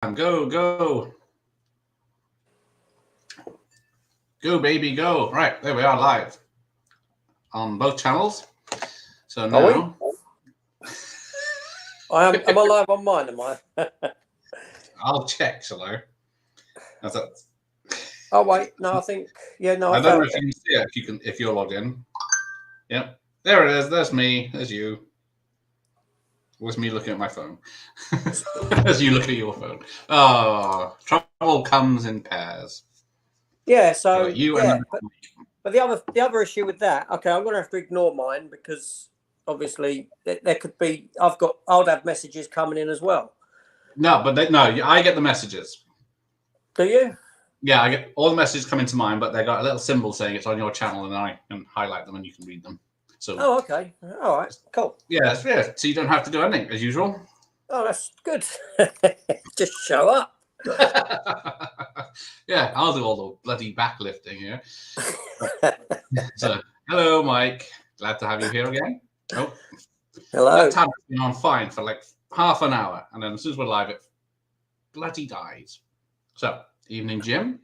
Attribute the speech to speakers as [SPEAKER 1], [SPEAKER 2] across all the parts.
[SPEAKER 1] Go, go. Go, baby, go. Right, there we are live on both channels. So now...
[SPEAKER 2] Are we? Am I live on mine, am I?
[SPEAKER 1] I'll check, shall I?
[SPEAKER 2] Oh, wait. No, I think... Yeah, no,
[SPEAKER 1] I don't know if you can see it if you're logged in. Yep. There it is. There's me. There's you. It was me looking at my phone. As you look at your phone. Oh, trouble comes in pairs.
[SPEAKER 2] Yeah, so...
[SPEAKER 1] You
[SPEAKER 2] yeah,
[SPEAKER 1] and
[SPEAKER 2] but the other issue with that... Okay, I'm going to have to ignore mine because obviously there could be... I'll have messages coming in as well.
[SPEAKER 1] No, but I get the messages.
[SPEAKER 2] Do you?
[SPEAKER 1] Yeah, I get all the messages coming to mine, but they got a little symbol saying it's on your channel, and I can highlight them and you can read them. So.
[SPEAKER 2] Oh, okay. All right. Cool.
[SPEAKER 1] Yeah. So you don't have to do anything as usual.
[SPEAKER 2] Oh, that's good. Just show up.
[SPEAKER 1] Yeah, I'll do all the bloody backlifting here. So, hello, Mike. Glad to have you here again. Oh,
[SPEAKER 2] hello.
[SPEAKER 1] That tab's been on fine for like half an hour, and then as soon as we're live, it bloody dies. So, evening, Jim.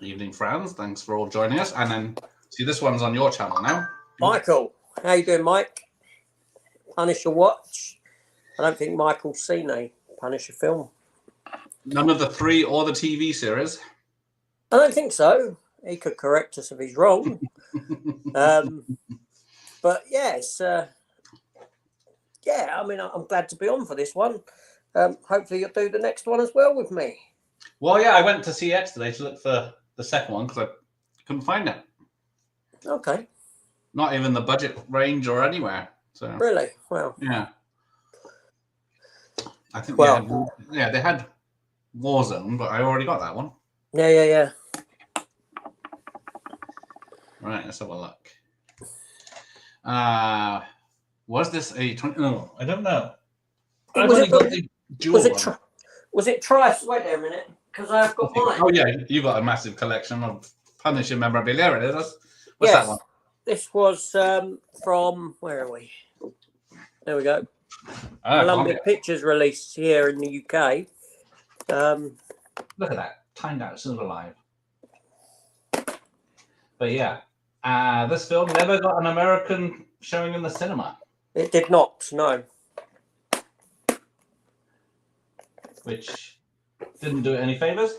[SPEAKER 1] Evening, friends. Thanks for all joining us. And then, see, this one's on your channel now.
[SPEAKER 2] Michael, how you doing, Mike? Punisher watch. I don't think Michael's seen a Punisher film.
[SPEAKER 1] None of the 3 or the TV series.
[SPEAKER 2] I don't think so. He could correct us if he's wrong. But yes, yeah. I mean, I'm glad to be on for this one. Hopefully, you'll do the next one as well with me.
[SPEAKER 1] Well, yeah, I went to CX today to look for the second one because I couldn't find it.
[SPEAKER 2] Okay.
[SPEAKER 1] Not even the budget range or anywhere. So
[SPEAKER 2] really, well,
[SPEAKER 1] yeah. I think they had Warzone, but I already got that one.
[SPEAKER 2] Yeah.
[SPEAKER 1] Right, let's have a look. Was this a 20? No, I don't know.
[SPEAKER 2] Was it Trice? Wait there a minute, because I've got mine.
[SPEAKER 1] Oh yeah, you got a massive collection of Punisher memorabilia. There it is. What's that one?
[SPEAKER 2] This was from, where are we? There we go. Olympic Pictures released here in the UK.
[SPEAKER 1] Look at that. Timed out as soon as we're live. But yeah, this film never got an American showing in the cinema.
[SPEAKER 2] It did not, no.
[SPEAKER 1] Which didn't do it any favors.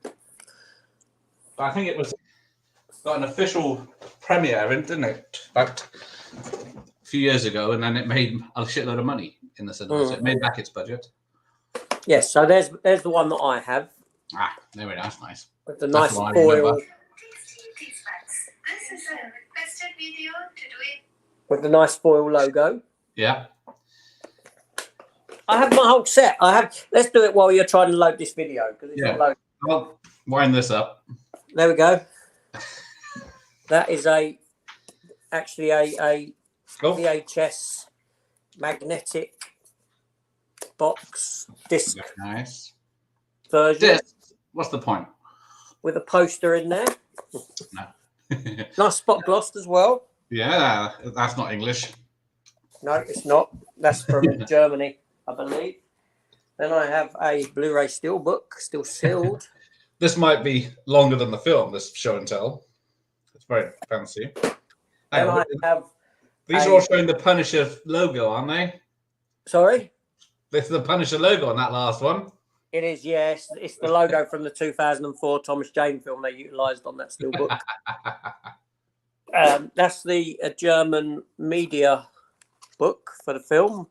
[SPEAKER 1] But I think it got an official premiere, didn't it? About a few years ago, and then it made a shitload of money in the cinema. So it made back its budget.
[SPEAKER 2] Yes, so there's the one that I have.
[SPEAKER 1] Ah, there we go. That's nice.
[SPEAKER 2] With the nice foil.
[SPEAKER 3] This is a requested video to do it.
[SPEAKER 2] With the nice foil logo.
[SPEAKER 1] Yeah.
[SPEAKER 2] I have my whole set. Let's do it while you're trying to load this video because it's not loaded.
[SPEAKER 1] I'll wind this up.
[SPEAKER 2] There we go. That is actually a VHS magnetic box disc.
[SPEAKER 1] Nice.
[SPEAKER 2] Version.
[SPEAKER 1] Disc. What's the point?
[SPEAKER 2] With a poster in there.
[SPEAKER 1] No.
[SPEAKER 2] Nice spot glossed as well.
[SPEAKER 1] Yeah, that's not English.
[SPEAKER 2] No, it's not. That's from Germany, I believe. Then I have a Blu-ray steelbook, still sealed.
[SPEAKER 1] This might be longer than the film, this show and tell. It's very fancy.
[SPEAKER 2] And
[SPEAKER 1] these are all showing the Punisher logo, aren't they?
[SPEAKER 2] Sorry?
[SPEAKER 1] This is the Punisher logo on that last one.
[SPEAKER 2] It is, yes. It's the logo from the 2004 Thomas Jane film they utilised on that steelbook. That's the German media book for the film.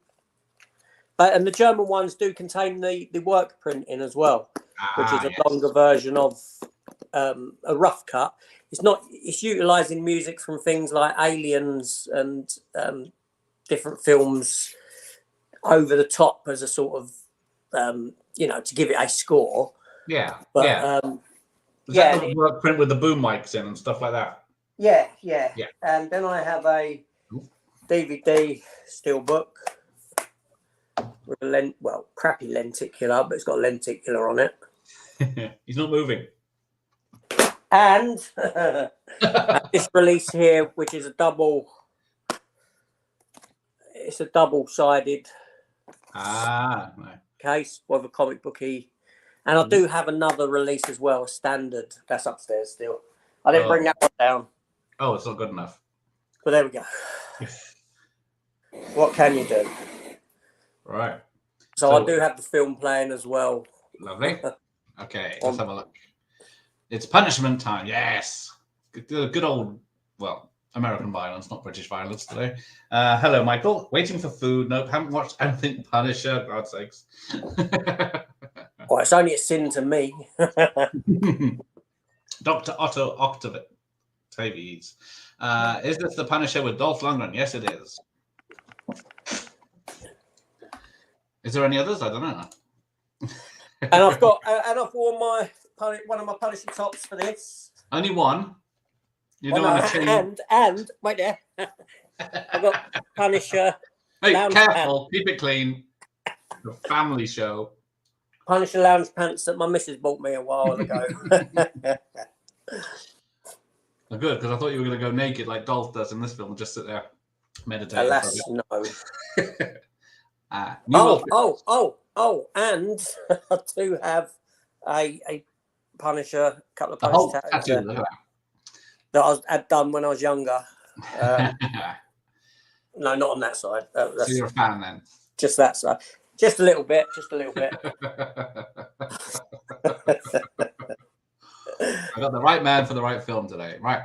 [SPEAKER 2] And the German ones do contain the work printing as well, which is a longer version of a rough cut. It's utilising music from things like Aliens and different films over the top as a sort of to give it a score.
[SPEAKER 1] Yeah.
[SPEAKER 2] But
[SPEAKER 1] the work print with the boom mics in and stuff like that.
[SPEAKER 2] Yeah. And then I have a DVD steelbook with a crappy lenticular, but it's got a lenticular on it.
[SPEAKER 1] He's not moving.
[SPEAKER 2] And this release here, which is a double-sided
[SPEAKER 1] no.
[SPEAKER 2] case with a comic booky And I do have another release as well, a standard. That's upstairs still. I didn't bring that one down.
[SPEAKER 1] Oh, it's not good enough.
[SPEAKER 2] But there we go. What can you do?
[SPEAKER 1] Right.
[SPEAKER 2] So I do have the film playing as well.
[SPEAKER 1] Lovely. Okay, let's have a look. It's punishment time. Yes. Good old, well, American violence, not British violence today. Hello, Michael. Waiting for food. Nope, haven't watched anything Punisher. God's sakes.
[SPEAKER 2] Well, it's only a sin to me.
[SPEAKER 1] Dr. Otto Octavius. Is this the Punisher with Dolph Lundgren? Yes, it is. Is there any others? I don't know.
[SPEAKER 2] And I've worn one of my Punisher tops for this.
[SPEAKER 1] Only one. You don't want to change.
[SPEAKER 2] And wait there. I've got Punisher.
[SPEAKER 1] Hey, careful. Keep it clean. The family show.
[SPEAKER 2] Punisher lounge pants that my missus bought me a while ago.
[SPEAKER 1] Oh, good, because I thought you were going to go naked like Dolph does in this film and just sit there meditating.
[SPEAKER 2] Alas, no. And I do have a Punisher, a couple of Punisher tattoos that I had done when I was younger. No, not on that side.
[SPEAKER 1] So you're a fan then?
[SPEAKER 2] Just that side. Just a little bit. I
[SPEAKER 1] got the right man for the right film today. Right.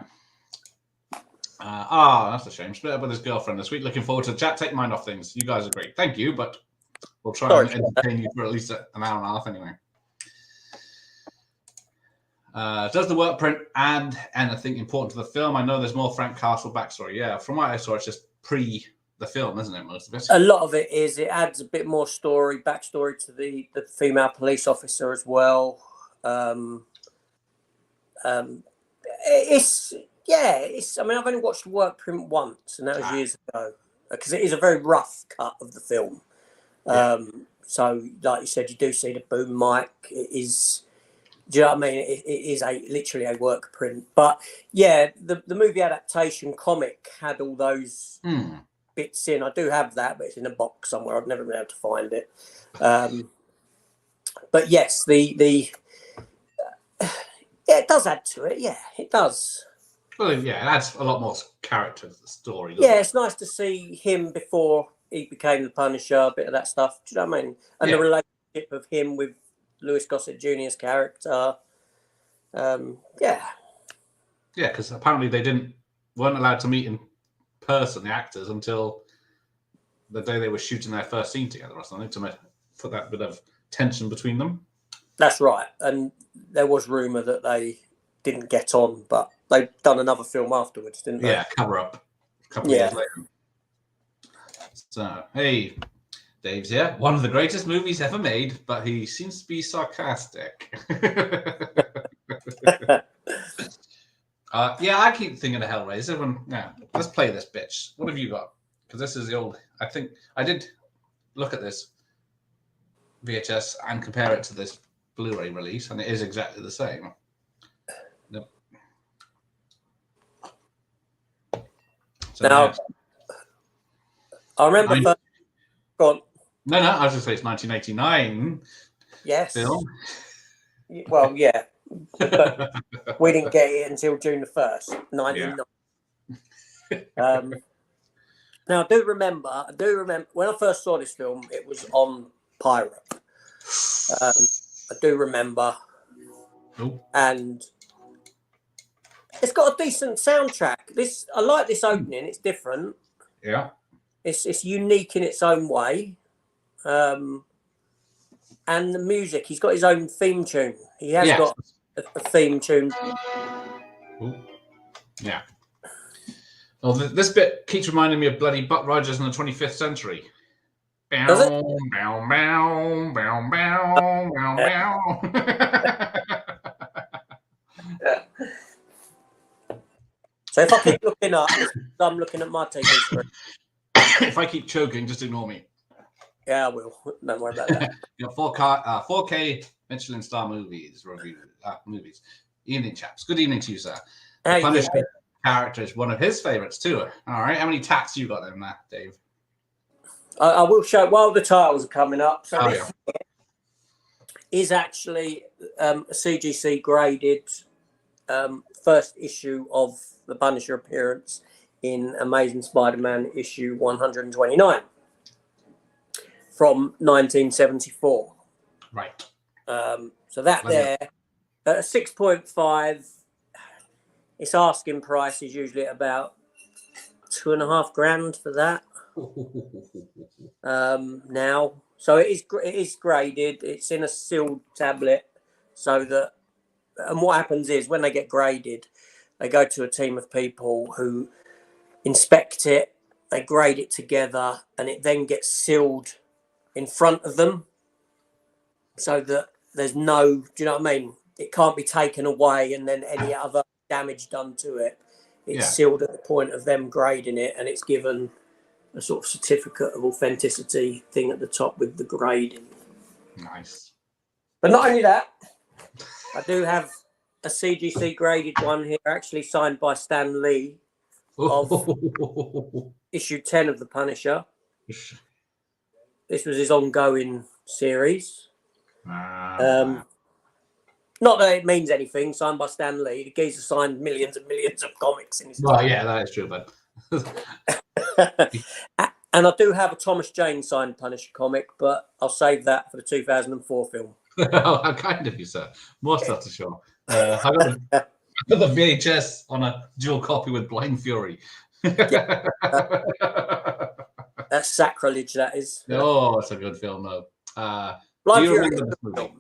[SPEAKER 1] That's a shame. Split up with his girlfriend this week. Looking forward to the chat. Take mind off things. You guys are great. Thank you, but we'll try and entertain you for at least an hour and a half anyway. Does the work print add anything important to the film? I know there's more Frank Castle backstory. Yeah, from what I saw, it's just pre the film, isn't it? Most of it.
[SPEAKER 2] A lot of it is. It adds a bit more backstory to the female police officer as well. It's. I mean, I've only watched the work print once, and that was years ago, because it is a very rough cut of the film. So, like you said, you do see the boom mic. It is. Do you know what I mean? It is literally a work print. But yeah, the movie adaptation comic had all those bits in. I do have that, but it's in a box somewhere. I've never been able to find it. But yes, it does add to it. Yeah, it does.
[SPEAKER 1] Well, yeah, it adds a lot more character to the story.
[SPEAKER 2] Yeah, it's nice to see him before he became the Punisher, a bit of that stuff. Do you know what I mean? And the relationship of him with Louis Gossett Jr.'s character. Yeah,
[SPEAKER 1] because apparently they weren't allowed to meet in person, the actors, until the day they were shooting their first scene together or something, to put that bit of tension between them. That's
[SPEAKER 2] right. And there was rumour that they didn't get on, but they've done another film afterwards, didn't they?
[SPEAKER 1] Yeah, cover up a couple of years later. So, hey, Dave's here. One of the greatest movies ever made, but he seems to be sarcastic. I keep thinking of Hellraiser. Let's play this bitch. What have you got? Because this is the old. I think I did look at this VHS and compare it to this Blu-ray release, and it is exactly the same. Yep. So
[SPEAKER 2] now, I remember. Go on.
[SPEAKER 1] No, I was going to say it's 1989.
[SPEAKER 2] Yes.
[SPEAKER 1] Film.
[SPEAKER 2] Well, yeah. But we didn't get it until June the 1st, 1999. Now, I do remember when I first saw this film, it was on Pirate. I do remember.
[SPEAKER 1] Nope.
[SPEAKER 2] And it's got a decent soundtrack. I like this opening. It's different.
[SPEAKER 1] Yeah.
[SPEAKER 2] It's unique in its own way. And the music, he's got his own theme tune. He has got a theme tune.
[SPEAKER 1] Ooh. Yeah. Well, this bit keeps reminding me of bloody Buck Rogers in the 25th century.
[SPEAKER 2] Does it?
[SPEAKER 1] Bow, bow, bow, bow, bow, bow.
[SPEAKER 2] So if I keep looking up, I'm looking at my TV screen.
[SPEAKER 1] If I keep choking, just ignore me.
[SPEAKER 2] Yeah, I will. Don't worry about that.
[SPEAKER 1] You got 4K Michelin star movies. Evening, chaps. Good evening to you, sir. The Punisher character is one of his favourites too. All right, how many tats you got there, Dave?
[SPEAKER 2] I will show while the titles are coming up. So is actually a CGC graded first issue of the Punisher appearance in Amazing Spider-Man issue 129 from 1974.
[SPEAKER 1] Right.
[SPEAKER 2] So that there, at a 6.5, its asking price is usually at about $2,500 for that. Now, so it is graded. It's in a sealed tablet, so that. And what happens is when they get graded, they go to a team of people who inspect it, they grade it together, and it then gets sealed in front of them so that there's no, do you know what I mean? It can't be taken away and then any other damage done to it. It's sealed at the point of them grading it, and it's given a sort of certificate of authenticity thing at the top with the grading.
[SPEAKER 1] Nice.
[SPEAKER 2] But not only that, I do have a CGC graded one here, actually signed by Stan Lee of issue 10 of The Punisher. This was his ongoing series. Not that it means anything, signed by Stan Lee. The geezer signed millions and millions of comics in his time.
[SPEAKER 1] Well, yeah, that is true, but...
[SPEAKER 2] And I do have a Thomas Jane signed Punisher comic, but I'll save that for the 2004 film.
[SPEAKER 1] How kind of you, sir. More stuff to show. I got the VHS on a dual copy with Blind Fury.
[SPEAKER 2] That's sacrilege, that is.
[SPEAKER 1] Oh, it's a good film, though.
[SPEAKER 2] Blind
[SPEAKER 1] do you
[SPEAKER 2] Fury
[SPEAKER 1] remember this movie?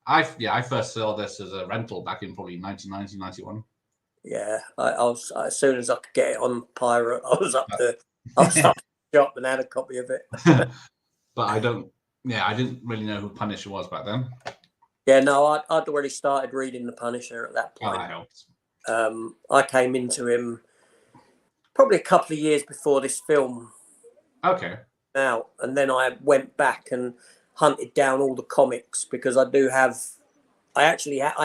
[SPEAKER 1] I first saw this as a rental back in probably 1990, 91.
[SPEAKER 2] Yeah, I was, as soon as I could get it on pirate, I was up the shop and had a copy of it.
[SPEAKER 1] But I didn't really know who Punisher was back then.
[SPEAKER 2] Yeah, no, I'd already started reading The Punisher at that point.
[SPEAKER 1] Oh, that helps.
[SPEAKER 2] I came into him probably a couple of years before this film
[SPEAKER 1] Okay.
[SPEAKER 2] out, and then I went back and hunted down all the comics because I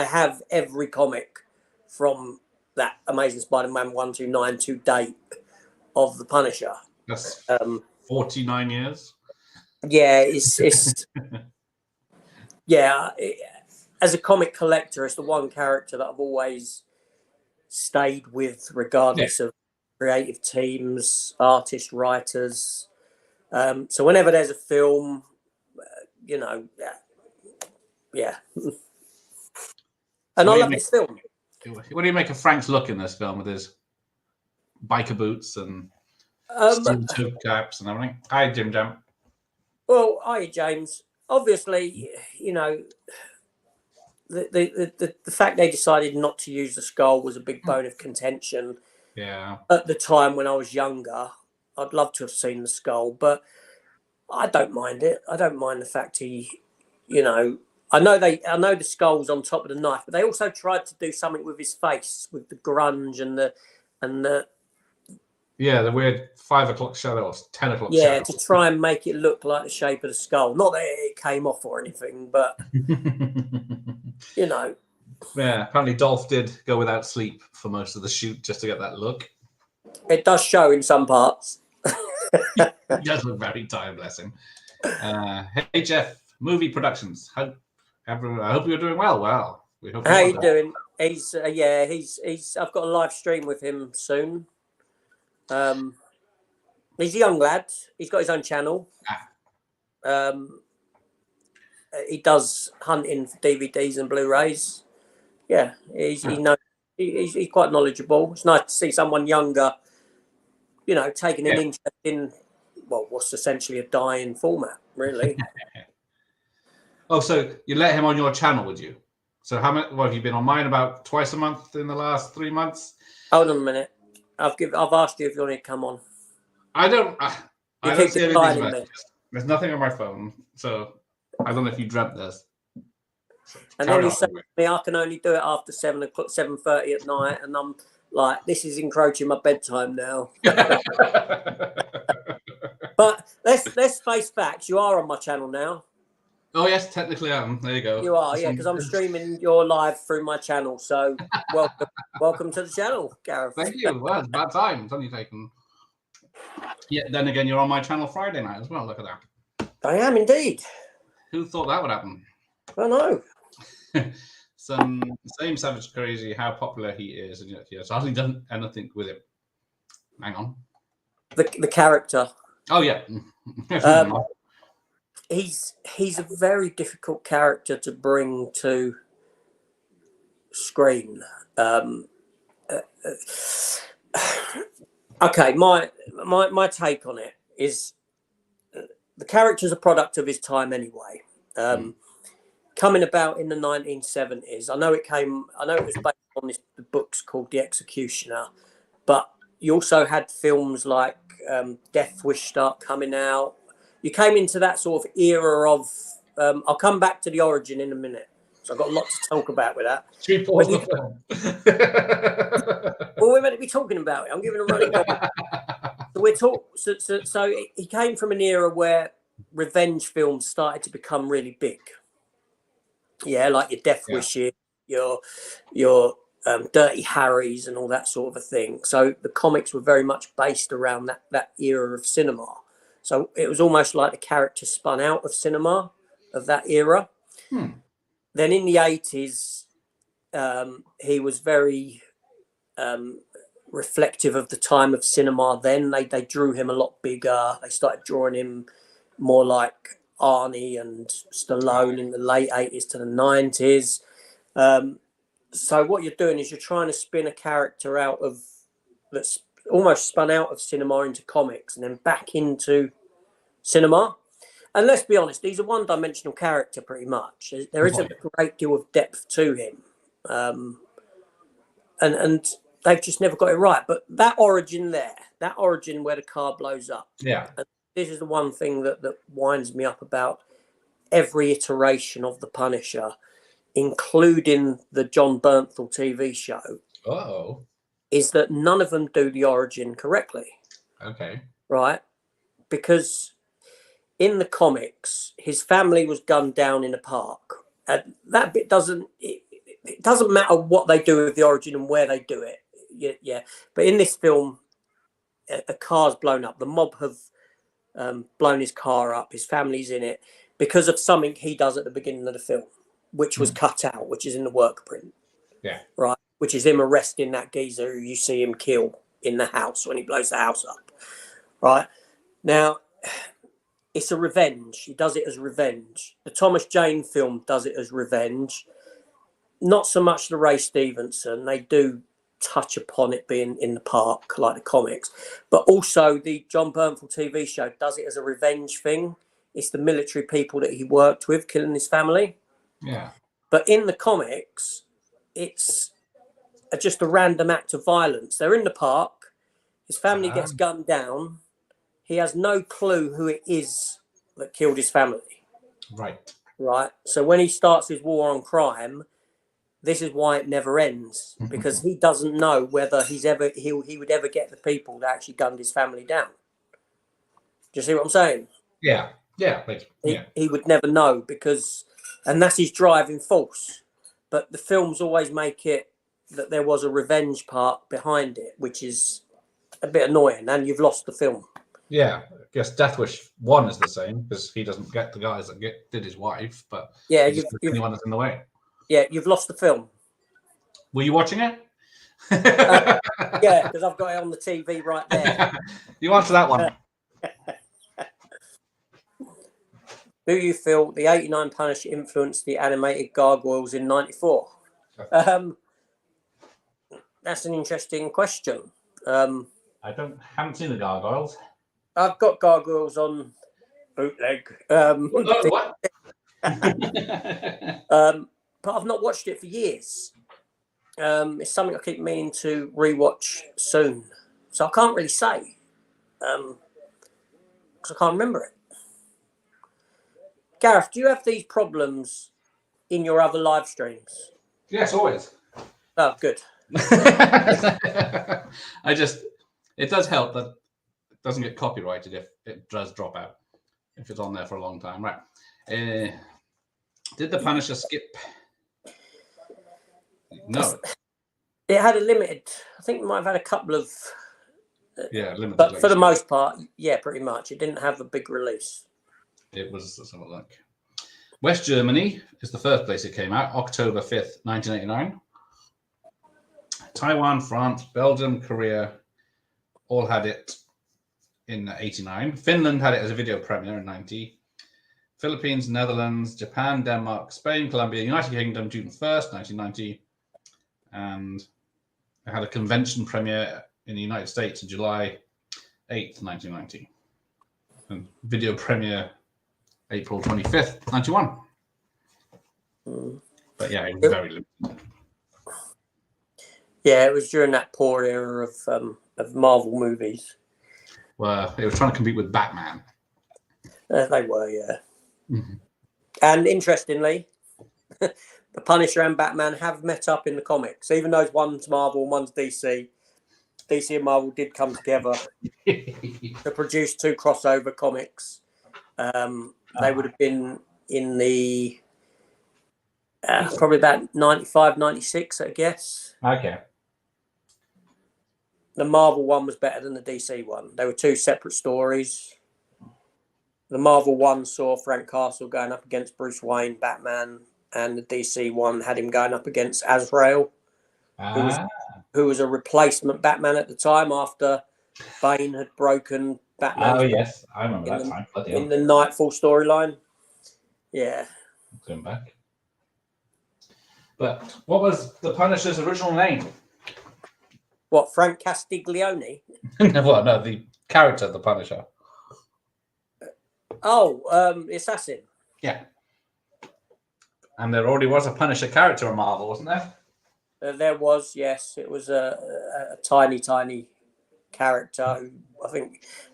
[SPEAKER 2] have every comic from that Amazing Spider-Man 129 to date of The Punisher.
[SPEAKER 1] That's 49 years.
[SPEAKER 2] Yeah, it's yeah. As a comic collector, it's the one character that I've always stayed with, regardless of creative teams, artists, writers. So whenever there's a film, yeah. And I love this film.
[SPEAKER 1] What do you make of Frank's look in this film with his biker boots and steel toe caps and everything? Hi, Jim Jam.
[SPEAKER 2] Well, hi, James. Obviously, the fact they decided not to use the skull was a big bone of contention.
[SPEAKER 1] Yeah.
[SPEAKER 2] At the time when I was younger, I'd love to have seen the skull, but I don't mind it. I don't mind the fact I know the skull's on top of the knife, but they also tried to do something with his face, with the grunge and the
[SPEAKER 1] the weird 5 o'clock shadow or 10 o'clock shadow.
[SPEAKER 2] Yeah, to try and make it look like the shape of the skull. Not that it came off or anything, but
[SPEAKER 1] Yeah, apparently Dolph did go without sleep for most of the shoot just to get that look.
[SPEAKER 2] It does show in some parts.
[SPEAKER 1] He does look very tired, bless him. Hey Jeff, movie productions. I hope you're doing well. Well, we hope.
[SPEAKER 2] How you doing? He's I've got a live stream with him soon. He's a young lad. He's got his own channel. He does hunting for DVDs and Blu-rays. Yeah, he's quite knowledgeable. It's nice to see someone younger, taking an interest in what's essentially a dying format, really.
[SPEAKER 1] Oh, so you let him on your channel, would you? So how much? What have you been on mine about twice a month in the last 3 months?
[SPEAKER 2] Hold on a minute. I've asked you if you want to come on.
[SPEAKER 1] I don't see anything.
[SPEAKER 2] Me.
[SPEAKER 1] There's nothing on my phone, so I don't know if you dreamt this. So
[SPEAKER 2] and then you say to me, I can only do it after 7:30 at night, and I'm like, this is encroaching my bedtime now. But let's face facts. You are on my channel now.
[SPEAKER 1] Oh yes, technically I am. There you go.
[SPEAKER 2] You are, yeah, because I'm streaming your live through my channel. So welcome to the channel, Gareth.
[SPEAKER 1] Thank you. Well, it's bad time. It's only taken. Yeah. Then again, you're on my channel Friday night as well. Look at that.
[SPEAKER 2] I am indeed.
[SPEAKER 1] Who thought that would happen?
[SPEAKER 2] I know.
[SPEAKER 1] Same Savage Crazy, how popular he is, and yet he has hardly done anything with him. Hang on.
[SPEAKER 2] The character.
[SPEAKER 1] Oh yeah.
[SPEAKER 2] He's a very difficult character to bring to screen. Okay, my take on it is the character's a product of his time anyway. Coming about in the 1970s, I know it was based on the books called The Executioner, but you also had films like Death Wish start coming out. You came into that sort of era of. I'll come back to the origin in a minute. So I've got a lot to talk about with that.
[SPEAKER 1] Should we pause the film?
[SPEAKER 2] Well, we're meant to be talking about it. I'm giving a running dog. So he came from an era where revenge films started to become really big. Yeah, like your Death Wishes, your Dirty Harrys and all that sort of a thing. So the comics were very much based around that era of cinema. So it was almost like the character spun out of cinema of that era. Then in the 80s, he was very reflective of the time of cinema. Then they drew him a lot bigger. They started drawing him more like Arnie and Stallone in the late 80s to the 90s. So what you're doing is you're trying to spin a character out of that's almost spun out of cinema into comics and then back into cinema. And let's be honest, he's a one-dimensional character pretty much. There isn't a great deal of depth to him. And they've just never got it right. But that origin where the car blows up.
[SPEAKER 1] Yeah.
[SPEAKER 2] And this is the one thing that winds me up about every iteration of The Punisher, including the John Bernthal TV show.
[SPEAKER 1] Oh.
[SPEAKER 2] Is that none of them do the origin correctly.
[SPEAKER 1] Okay.
[SPEAKER 2] Right? Because in the comics, his family was gunned down in a park. And that bit doesn't matter what they do with the origin and where they do it. Yeah. But in this film, a car's blown up. The mob have blown his car up. His family's in it because of something he does at the beginning of the film, which was cut out, which is in the work print.
[SPEAKER 1] Yeah.
[SPEAKER 2] Right. Which is him arresting that geezer who you see him kill in the house when he blows the house up. Right. Now, it's a revenge. He does it as revenge. The Thomas Jane film does it as revenge. Not so much the Ray Stevenson. They do touch upon it being in the park, like the comics. But also the John Bernthal TV show does it as a revenge thing. It's the military people that he worked with killing his family.
[SPEAKER 1] Yeah.
[SPEAKER 2] But in the comics, it's just a random act of violence. They're in the park. His family gets gunned down. He has no clue who it is that killed his family.
[SPEAKER 1] Right.
[SPEAKER 2] Right. So when he starts his war on crime, this is why it never ends, because he doesn't know whether he would ever get the people that actually gunned his family down. Do you see what I'm saying?
[SPEAKER 1] Yeah. Yeah.
[SPEAKER 2] He would never know and that's his driving force. But the films always make it that there was a revenge part behind it, which is a bit annoying, and you've lost the film.
[SPEAKER 1] Yeah, I guess Death Wish 1 is the same because he doesn't get the guys that did his wife, but
[SPEAKER 2] yeah,
[SPEAKER 1] anyone that's in the way.
[SPEAKER 2] Yeah, you've lost the film.
[SPEAKER 1] Were you watching it?
[SPEAKER 2] Yeah, because I've got it on the TV right there.
[SPEAKER 1] You answer that one.
[SPEAKER 2] Do you feel the 89 Punisher influenced the animated Gargoyles in 94? That's an interesting question.
[SPEAKER 1] I haven't seen the Gargoyles.
[SPEAKER 2] I've got Gargoyles on bootleg.
[SPEAKER 1] What?
[SPEAKER 2] But I've not watched it for years. It's something I keep meaning to rewatch soon. So I can't really say. Because I can't remember it. Gareth, do you have these problems in your other live streams?
[SPEAKER 1] Yes, always.
[SPEAKER 2] Oh, good.
[SPEAKER 1] It does help that it doesn't get copyrighted if it does drop out, if it's on there for a long time. Right. Did the Punisher skip? No.
[SPEAKER 2] It had a limited, I think it might have had a couple of.
[SPEAKER 1] Limited.
[SPEAKER 2] But for the most part, yeah, pretty much. It didn't have a big release.
[SPEAKER 1] It was something like. West Germany is the first place it came out, October 5th, 1989. Taiwan, France, Belgium, Korea all had it in 89. Finland had it as a video premiere in 90. Philippines, Netherlands, Japan, Denmark, Spain, Colombia, United Kingdom, June 1st, 1990. And it had a convention premiere in the United States on July 8th, 1990. And video premiere April 25th, 91. But yeah, it was very limited.
[SPEAKER 2] Yeah, it was during that poor era of Marvel movies.
[SPEAKER 1] Well, it was trying to compete with Batman.
[SPEAKER 2] They were, yeah.
[SPEAKER 1] Mm-hmm.
[SPEAKER 2] And interestingly, the Punisher and Batman have met up in the comics. Even though one's Marvel and one's DC, DC and Marvel did come together to produce 2 crossover comics. They would have been in the probably about 95, 96, I guess.
[SPEAKER 1] Okay.
[SPEAKER 2] The Marvel one was better than the DC one. They were 2 separate stories. The Marvel one saw Frank Castle going up against Bruce Wayne, Batman, and the DC one had him going up against Azrael, who was a replacement Batman at the time after Bane had broken Batman.
[SPEAKER 1] Oh, yes. I remember that time.
[SPEAKER 2] In the Nightfall storyline. Yeah.
[SPEAKER 1] Going back. But what was the Punisher's original name?
[SPEAKER 2] What, Frank Castiglione?
[SPEAKER 1] Well, no, the character, the Punisher.
[SPEAKER 2] Oh, Assassin.
[SPEAKER 1] Yeah. And there already was a Punisher character in Marvel, wasn't there?
[SPEAKER 2] There was, yes. It was a tiny character who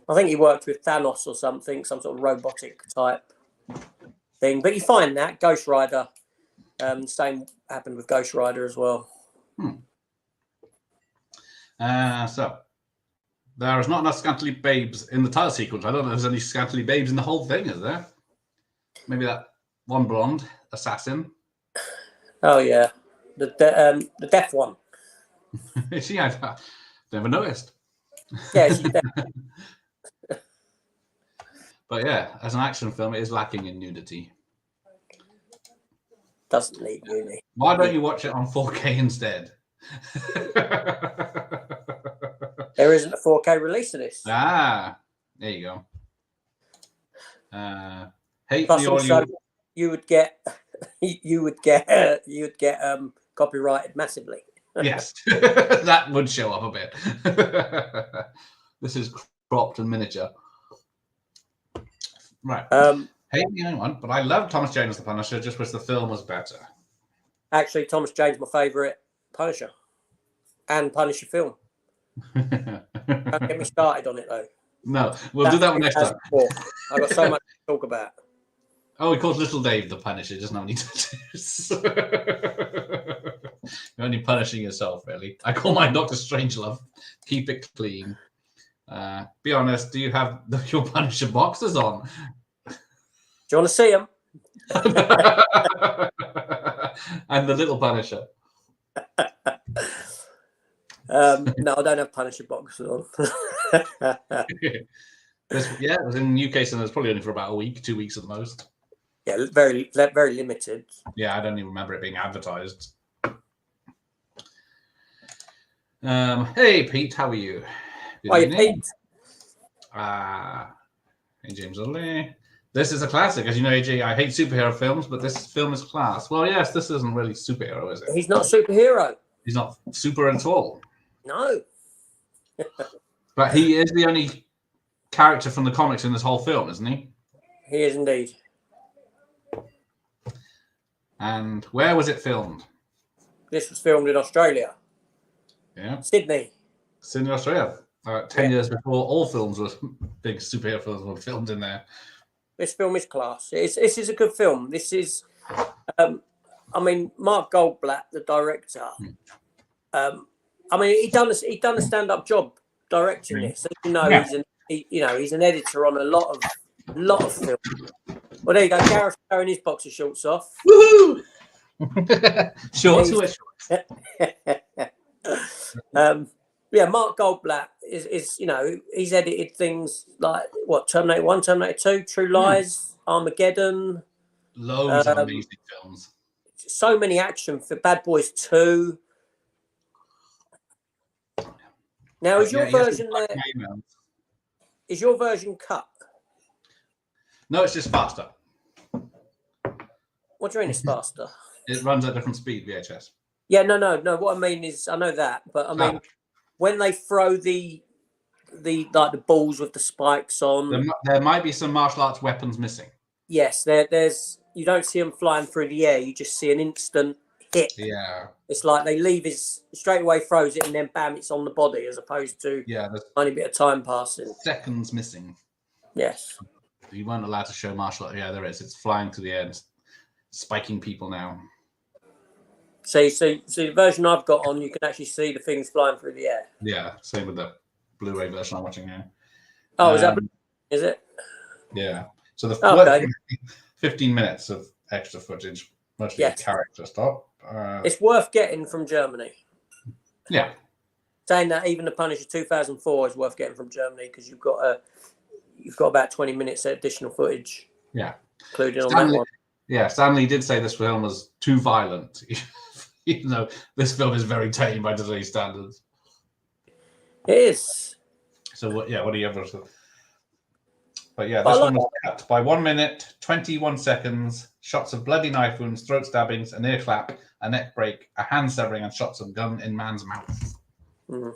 [SPEAKER 2] I think he worked with Thanos or something, some sort of robotic type thing. But you find that Ghost Rider, same happened with Ghost Rider as well.
[SPEAKER 1] So there is not enough scantily babes in the title sequence. I don't know if there's any scantily babes in the whole thing, is there? Maybe that one blonde assassin.
[SPEAKER 2] Oh yeah, the deaf one.
[SPEAKER 1] Is she? I've never noticed.
[SPEAKER 2] Yeah, she's deaf.
[SPEAKER 1] But yeah, as an action film, it is lacking in nudity.
[SPEAKER 2] Doesn't need nudity.
[SPEAKER 1] Why don't you watch it on 4K instead?
[SPEAKER 2] There isn't a 4K release of this.
[SPEAKER 1] There you go. Hate
[SPEAKER 2] Plus,
[SPEAKER 1] me
[SPEAKER 2] also,
[SPEAKER 1] all
[SPEAKER 2] you would get copyrighted massively.
[SPEAKER 1] Yes, that would show up a bit. This is cropped and miniature. Right. Hate me anyone, but I love Thomas Jane as the Punisher. Just wish the film was better.
[SPEAKER 2] Actually, Thomas Jane's my favourite Punisher and Punisher film. Don't get me started on it though.
[SPEAKER 1] No, we'll do that one next time.
[SPEAKER 2] I've got so much to talk about.
[SPEAKER 1] Oh, he calls Little Dave the Punisher. Doesn't have any tattoos. You're only punishing yourself, really. I call mine Dr. Strangelove. Keep it clean. Be honest. Do you have your Punisher boxers on?
[SPEAKER 2] Do you want to see them?
[SPEAKER 1] And the little Punisher.
[SPEAKER 2] No, I don't have Punisher boxers on.
[SPEAKER 1] It was in the UK, so there's probably only for about a week, 2 weeks at the most.
[SPEAKER 2] Yeah, very limited.
[SPEAKER 1] Yeah, I don't even remember it being advertised. Hey, Pete, how are you? Good
[SPEAKER 2] Hi,
[SPEAKER 1] evening.
[SPEAKER 2] Pete.
[SPEAKER 1] Hey, James Lee. This is a classic. As you know, AJ, I hate superhero films, but this film is class. Well, yes, this isn't really superhero, is it?
[SPEAKER 2] He's not a superhero.
[SPEAKER 1] He's not super at all.
[SPEAKER 2] No.
[SPEAKER 1] But he is the only character from the comics in this whole film, isn't he?
[SPEAKER 2] He is indeed.
[SPEAKER 1] And where was it filmed?
[SPEAKER 2] This was filmed in Australia.
[SPEAKER 1] Yeah.
[SPEAKER 2] Sydney,
[SPEAKER 1] Australia. 10 years before all films were big superhero films were filmed in there.
[SPEAKER 2] This film is class. This is a good film. This is, Mark Goldblatt, the director. He done a stand-up job directing this. As you know,
[SPEAKER 1] Yeah.
[SPEAKER 2] he's an editor on a lot of films. Well, there you go. Gareth showing his boxer shorts off.
[SPEAKER 1] Woohoo! Shorts.
[SPEAKER 2] Mark Goldblatt is he's edited things like what, Terminator 1, Terminator 2, True Lies, Armageddon,
[SPEAKER 1] Loads of amazing films.
[SPEAKER 2] So many action for Bad Boys 2. Now, is your version there? Is your version cut?
[SPEAKER 1] No, it's just faster.
[SPEAKER 2] What do you mean it's faster?
[SPEAKER 1] It runs at different speed, VHS.
[SPEAKER 2] Yeah, no. What I mean is, I know that, but I mean, when they throw the balls with the spikes on,
[SPEAKER 1] there might be some martial arts weapons missing.
[SPEAKER 2] Yes, there's. You don't see them flying through the air. You just see an instant hit.
[SPEAKER 1] Yeah.
[SPEAKER 2] It's like they leave his straight away, throws it, and then bam, it's on the body, as opposed to
[SPEAKER 1] there's
[SPEAKER 2] only a bit of time passing.
[SPEAKER 1] Seconds missing.
[SPEAKER 2] Yes.
[SPEAKER 1] You weren't allowed to show martial art. Yeah, there is. It's flying to the end, spiking people now.
[SPEAKER 2] So the version I've got on, you can actually see the things flying through the air.
[SPEAKER 1] Yeah, same with the Blu-ray version I'm watching now.
[SPEAKER 2] Oh, is it?
[SPEAKER 1] Yeah. So the 15 minutes of extra footage, mostly character stuff.
[SPEAKER 2] It's worth getting from Germany.
[SPEAKER 1] Yeah.
[SPEAKER 2] Saying that, even The Punisher 2004 is worth getting from Germany because you've got about 20 minutes of additional footage.
[SPEAKER 1] Yeah.
[SPEAKER 2] Including on that one.
[SPEAKER 1] Yeah, Stanley did say this film was too violent, even though this film is very tame by today's standards.
[SPEAKER 2] It is.
[SPEAKER 1] So what do you ever? But yeah, this one was cut by 1 minute, 21 seconds. Shots of bloody knife wounds, throat stabbings, a near clap, a neck break, a hand severing, and shots of gun in man's mouth.
[SPEAKER 2] Mm.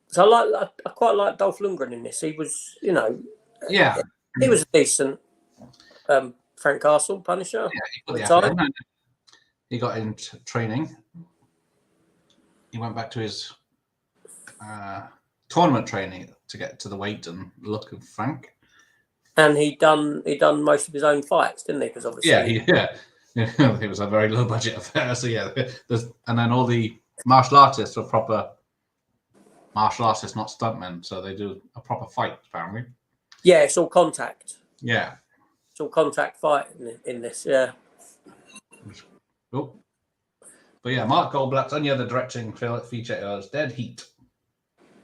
[SPEAKER 2] So I quite like Dolph Lundgren in this. He was, he was a decent Frank Castle Punisher.
[SPEAKER 1] Yeah, he got into training. He went back to his tournament training to get to the weight and look of Frank. And
[SPEAKER 2] he done most of his own fights, didn't he? Because obviously,
[SPEAKER 1] it was a very low budget affair. So and then all the martial artists are proper martial artists, not stuntmen. So they do a proper fight, apparently.
[SPEAKER 2] Yeah, it's all contact.
[SPEAKER 1] Yeah,
[SPEAKER 2] it's all contact fight in this. Yeah.
[SPEAKER 1] Oh. But yeah, Mark Goldblatt's only other directing feature is Dead Heat.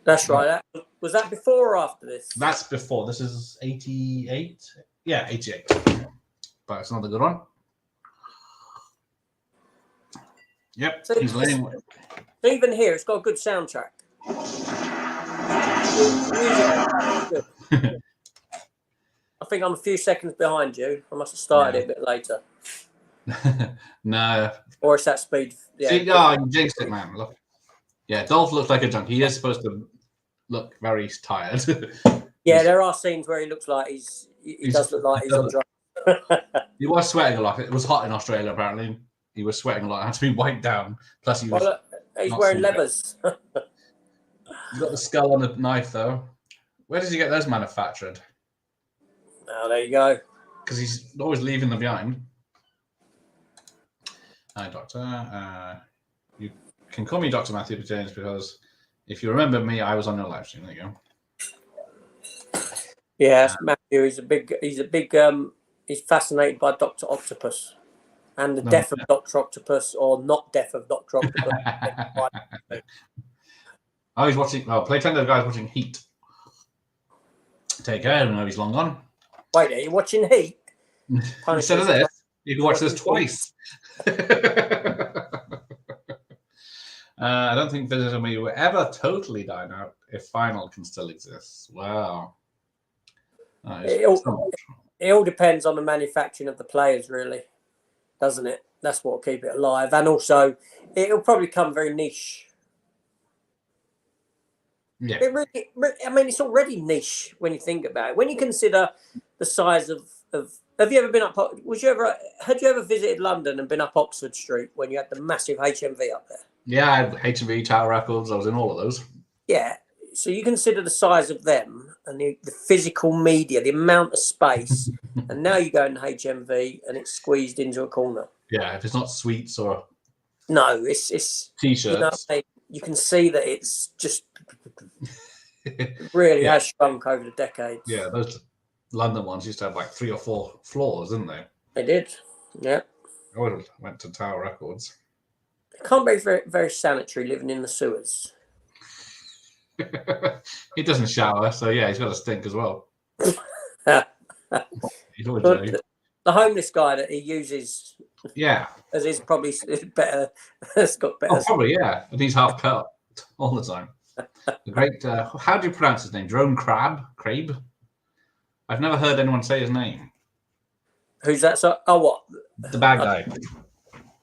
[SPEAKER 2] That's right. Was that before or after this?
[SPEAKER 1] That's before. This is 88. Yeah, 88. But it's another good one. Yep.
[SPEAKER 2] So even here, it's got a good soundtrack. I think I'm a few seconds behind you. I must have started it a bit later.
[SPEAKER 1] No.
[SPEAKER 2] Or it's that speed. Yeah.
[SPEAKER 1] See, you jinxed it, man. Look. Yeah, Dolph looks like a junkie. He is supposed to look very tired.
[SPEAKER 2] Yeah, there are scenes where he looks like he does look like he's on drugs.
[SPEAKER 1] He was sweating a lot. It was hot in Australia, apparently. He was sweating a lot. It had to be wiped down. Plus, he's
[SPEAKER 2] wearing levers.
[SPEAKER 1] He's got the skull on the knife, though. Where does he get those manufactured?
[SPEAKER 2] Oh, there you go.
[SPEAKER 1] Because he's always leaving them behind. Hi, Doctor. You can call me Dr. Matthew James because if you remember me, I was on your live stream. There you go.
[SPEAKER 2] Yeah, Matthew. He's fascinated by Dr. Octopus and the death of Dr. Octopus, or not death of Dr. Octopus.
[SPEAKER 1] Oh, he's watching. Oh, play the guy's watching Heat. Take care. I don't know he's long gone.
[SPEAKER 2] Wait, are you watching Heat?
[SPEAKER 1] Instead of this, you can watch this twice. I don't think Visitor Me will ever totally die out if Final can still exist. Wow.
[SPEAKER 2] It all depends on the manufacturing of the players, really, doesn't it? That's what will keep it alive. And also, it'll probably become very niche.
[SPEAKER 1] Yeah.
[SPEAKER 2] It's already niche when you think about it. When you consider the size of have you ever been up? Had you ever visited London and been up Oxford Street when you had the massive HMV up there?
[SPEAKER 1] Yeah, I had HMV, Tower Records. I was in all of those.
[SPEAKER 2] Yeah. So you consider the size of them and the physical media, the amount of space, and now you go in HMV and it's squeezed into a corner.
[SPEAKER 1] Yeah, if it's not sweets or
[SPEAKER 2] it's
[SPEAKER 1] t-shirts.
[SPEAKER 2] You can see that it's just really has shrunk over the decades.
[SPEAKER 1] Yeah, those London ones used to have like 3 or 4 floors, didn't they?
[SPEAKER 2] They did. Yeah.
[SPEAKER 1] I would have went to Tower Records.
[SPEAKER 2] It can't be very, very sanitary living in the sewers.
[SPEAKER 1] He doesn't shower, so yeah, he's got to stink as well. He's always
[SPEAKER 2] But
[SPEAKER 1] dirty.
[SPEAKER 2] the homeless guy that he uses
[SPEAKER 1] Yeah.
[SPEAKER 2] as is probably better. It's got better.
[SPEAKER 1] Oh, probably, yeah. And he's half cut all the time. The great, how do you pronounce his name? Jerome Crabe? I've never heard anyone say his name.
[SPEAKER 2] Who's that? So, oh, what?
[SPEAKER 1] The bad guy.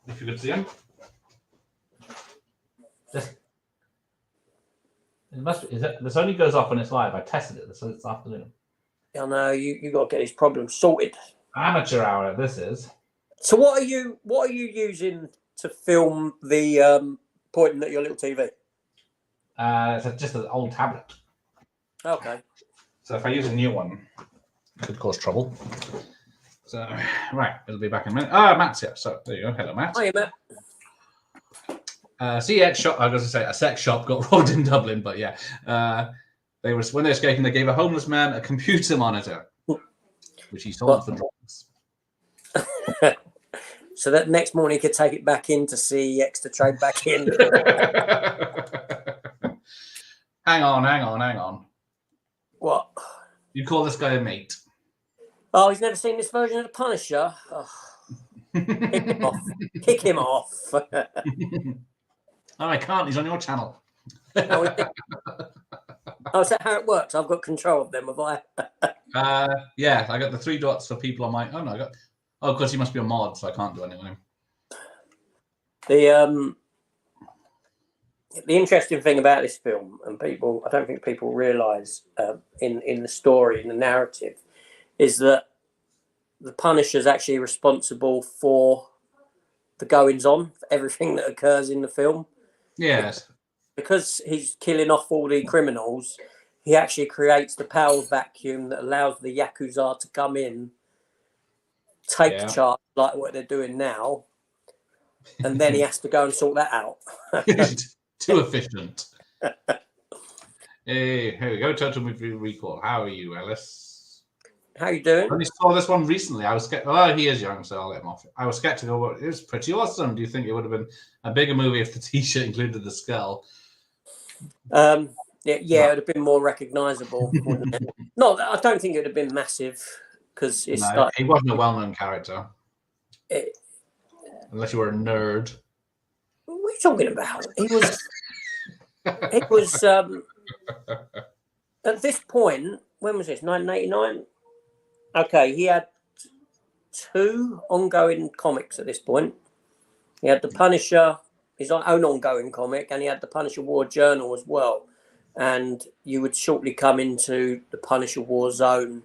[SPEAKER 1] If you could see him. It must be, this only goes off when it's live. I tested it this afternoon.
[SPEAKER 2] I know you got to get his problem sorted.
[SPEAKER 1] Amateur hour, this is.
[SPEAKER 2] So what are you using to film the pointing at your little TV?
[SPEAKER 1] It's just an old tablet.
[SPEAKER 2] Okay.
[SPEAKER 1] So if I use a new one, it could cause trouble. So, right, it'll be back in a minute. Matt's here. So there you go. Hello, Matt.
[SPEAKER 2] Hiya, Matt.
[SPEAKER 1] CX shop. I was going to say a sex shop got robbed in Dublin, but yeah, when they were escaping, they gave a homeless man a computer monitor, which he sold for drugs.
[SPEAKER 2] So that next morning he could take it back in to CX to trade back in.
[SPEAKER 1] Hang on.
[SPEAKER 2] What?
[SPEAKER 1] You call this guy a mate?
[SPEAKER 2] Oh, he's never seen this version of The Punisher. Oh. Kick him off.
[SPEAKER 1] Oh, I can't. He's on your channel.
[SPEAKER 2] Oh, is that how it works? I've got control of them, have I?
[SPEAKER 1] Yeah, I got the 3 dots for people on my. Oh no, of course he must be a mod, so I can't do anything with him.
[SPEAKER 2] The interesting thing about this film, and I don't think people realise in the story, in the narrative, is that the Punisher is actually responsible for the goings on, for everything that occurs in the film.
[SPEAKER 1] Yes.
[SPEAKER 2] Because he's killing off all the criminals, he actually creates the power vacuum that allows the Yakuza to come in, take charge like what they're doing now, and then he has to go and sort that out.
[SPEAKER 1] Too efficient. Hey, here we go. Total Movie Recall. How are you, Ellis?
[SPEAKER 2] How you doing?
[SPEAKER 1] I only saw this one recently. I was skeptical. Oh, he is young, so I'll let him off. I was skeptical, but it was pretty awesome. Do you think it would have been a bigger movie if the T-shirt included the skull?
[SPEAKER 2] Yeah, it would have been more recognisable, wouldn't it? No, I don't think it would have been massive because he
[SPEAKER 1] wasn't a well-known character. Unless you were a nerd.
[SPEAKER 2] What are you talking about? He was. It was at this point. When was this? 1989. Okay, he had 2 ongoing comics at this point. He had The Punisher, his own ongoing comic, and he had The Punisher War Journal as well. And you would shortly come into The Punisher War Zone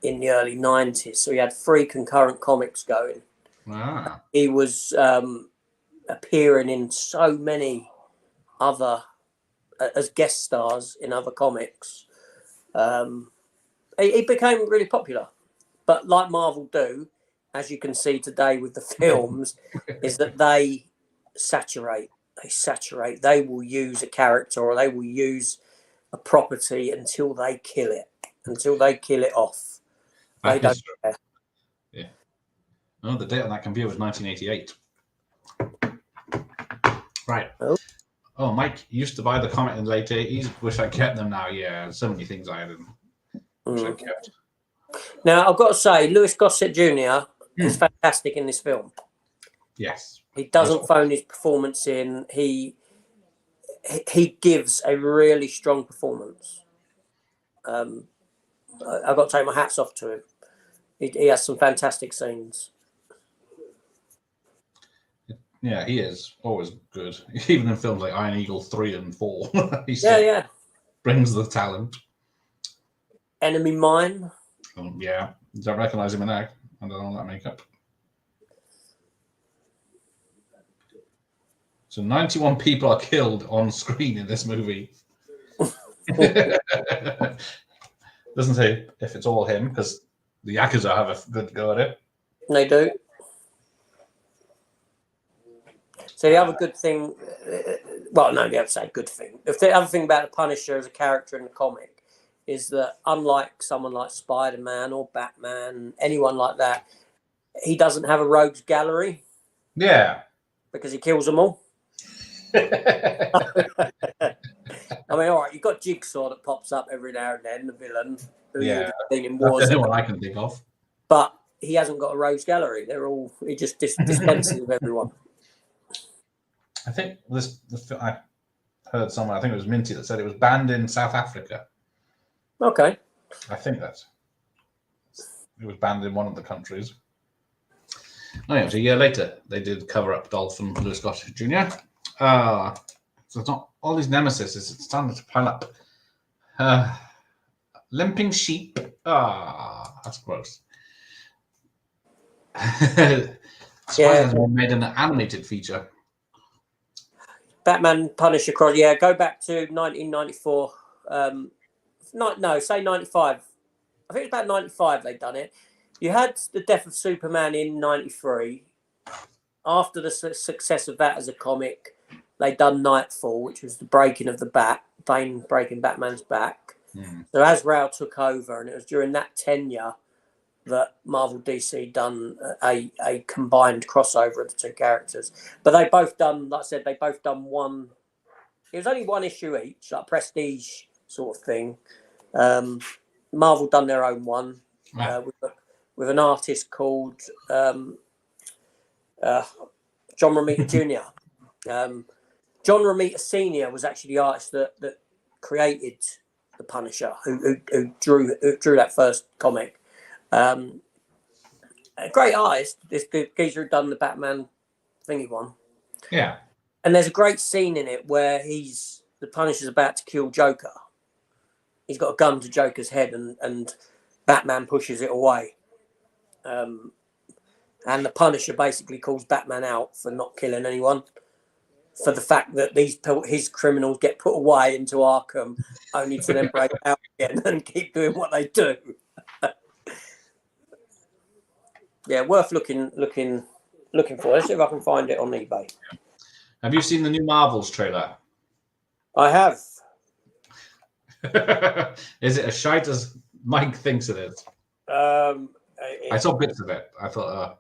[SPEAKER 2] in the early 90s. So he had 3 concurrent comics going.
[SPEAKER 1] Ah.
[SPEAKER 2] He was appearing in so many other, as guest stars in other comics. He became really popular, but like Marvel do, as you can see today with the films, is that they saturate. They will use a character or they will use a property until they kill it off. They don't care.
[SPEAKER 1] Yeah. Oh, the date on that computer was 1988. Right. Oh, Mike used to buy the comic in the late 80s. Wish I kept them now. Yeah, so many things I didn't. Wish I kept.
[SPEAKER 2] Now, I've got to say, Louis Gossett Jr. is fantastic in this film.
[SPEAKER 1] Yes.
[SPEAKER 2] He doesn't phone his performance in. He gives a really strong performance. I've got to take my hats off to him. He has some fantastic scenes.
[SPEAKER 1] Yeah, he is always good. Even in films like Iron Eagle 3 and 4. He brings the talent.
[SPEAKER 2] Enemy Mine.
[SPEAKER 1] Yeah. Don't recognise him in that. I don't know that makeup. So 91 people are killed on screen in this movie. Doesn't say if it's all him, because the Yakuza have a good go at it.
[SPEAKER 2] They do. So the other good thing, well, no, the other say good thing. The other thing about the Punisher as a character in the comic is that unlike someone like Spider-Man or Batman, anyone like that, he doesn't have a rogues gallery.
[SPEAKER 1] Yeah.
[SPEAKER 2] Because he kills them all. I mean, all right, you've got Jigsaw that pops up every now and then, the villain.
[SPEAKER 1] Yeah.
[SPEAKER 2] In
[SPEAKER 1] That's
[SPEAKER 2] Wars.
[SPEAKER 1] the one I can think of.
[SPEAKER 2] but he hasn't got a rogues gallery. They're all he just dispenses with everyone.
[SPEAKER 1] I think I heard somewhere. I think it was Minty that said it was banned in South Africa.
[SPEAKER 2] Okay.
[SPEAKER 1] I think it was banned in one of the countries. No, it was a year later. They did cover up Dolph and Louis Scott Jr. So it's not all these nemesis. It's starting to pile up. Limping sheep. That's gross. Spider-Man made an animated feature.
[SPEAKER 2] Batman Punisher Cross. Yeah, go back to 1994. Say 95. I think it's about 95 they'd done it. You had the death of Superman in 93. After the success of that as a comic, they'd done Nightfall, which was the breaking of the bat, Bane breaking Batman's back. So Azrael took over, and it was during that tenure that Marvel DC done a combined crossover of the two characters. But they both done, like I said, they both done one. It was only one issue each, like prestige sort of thing. Marvel done their own one with an artist called John Romita Jr. John Romita Sr. was actually the artist that created the Punisher, who drew that first comic. A great artist. This geezer who done the Batman thingy one.
[SPEAKER 1] Yeah.
[SPEAKER 2] And there's a great scene in it where the Punisher's about to kill Joker. He's got a gun to Joker's head, and Batman pushes it away. And the Punisher basically calls Batman out for not killing anyone, for the fact that his criminals get put away into Arkham, only to then break out again and keep doing what they do. Yeah, worth looking for. Let's see if I can find it on eBay.
[SPEAKER 1] Have you seen the new Marvels trailer?
[SPEAKER 2] I have.
[SPEAKER 1] Is it as shite as Mike thinks it is? I saw bits of it. I thought,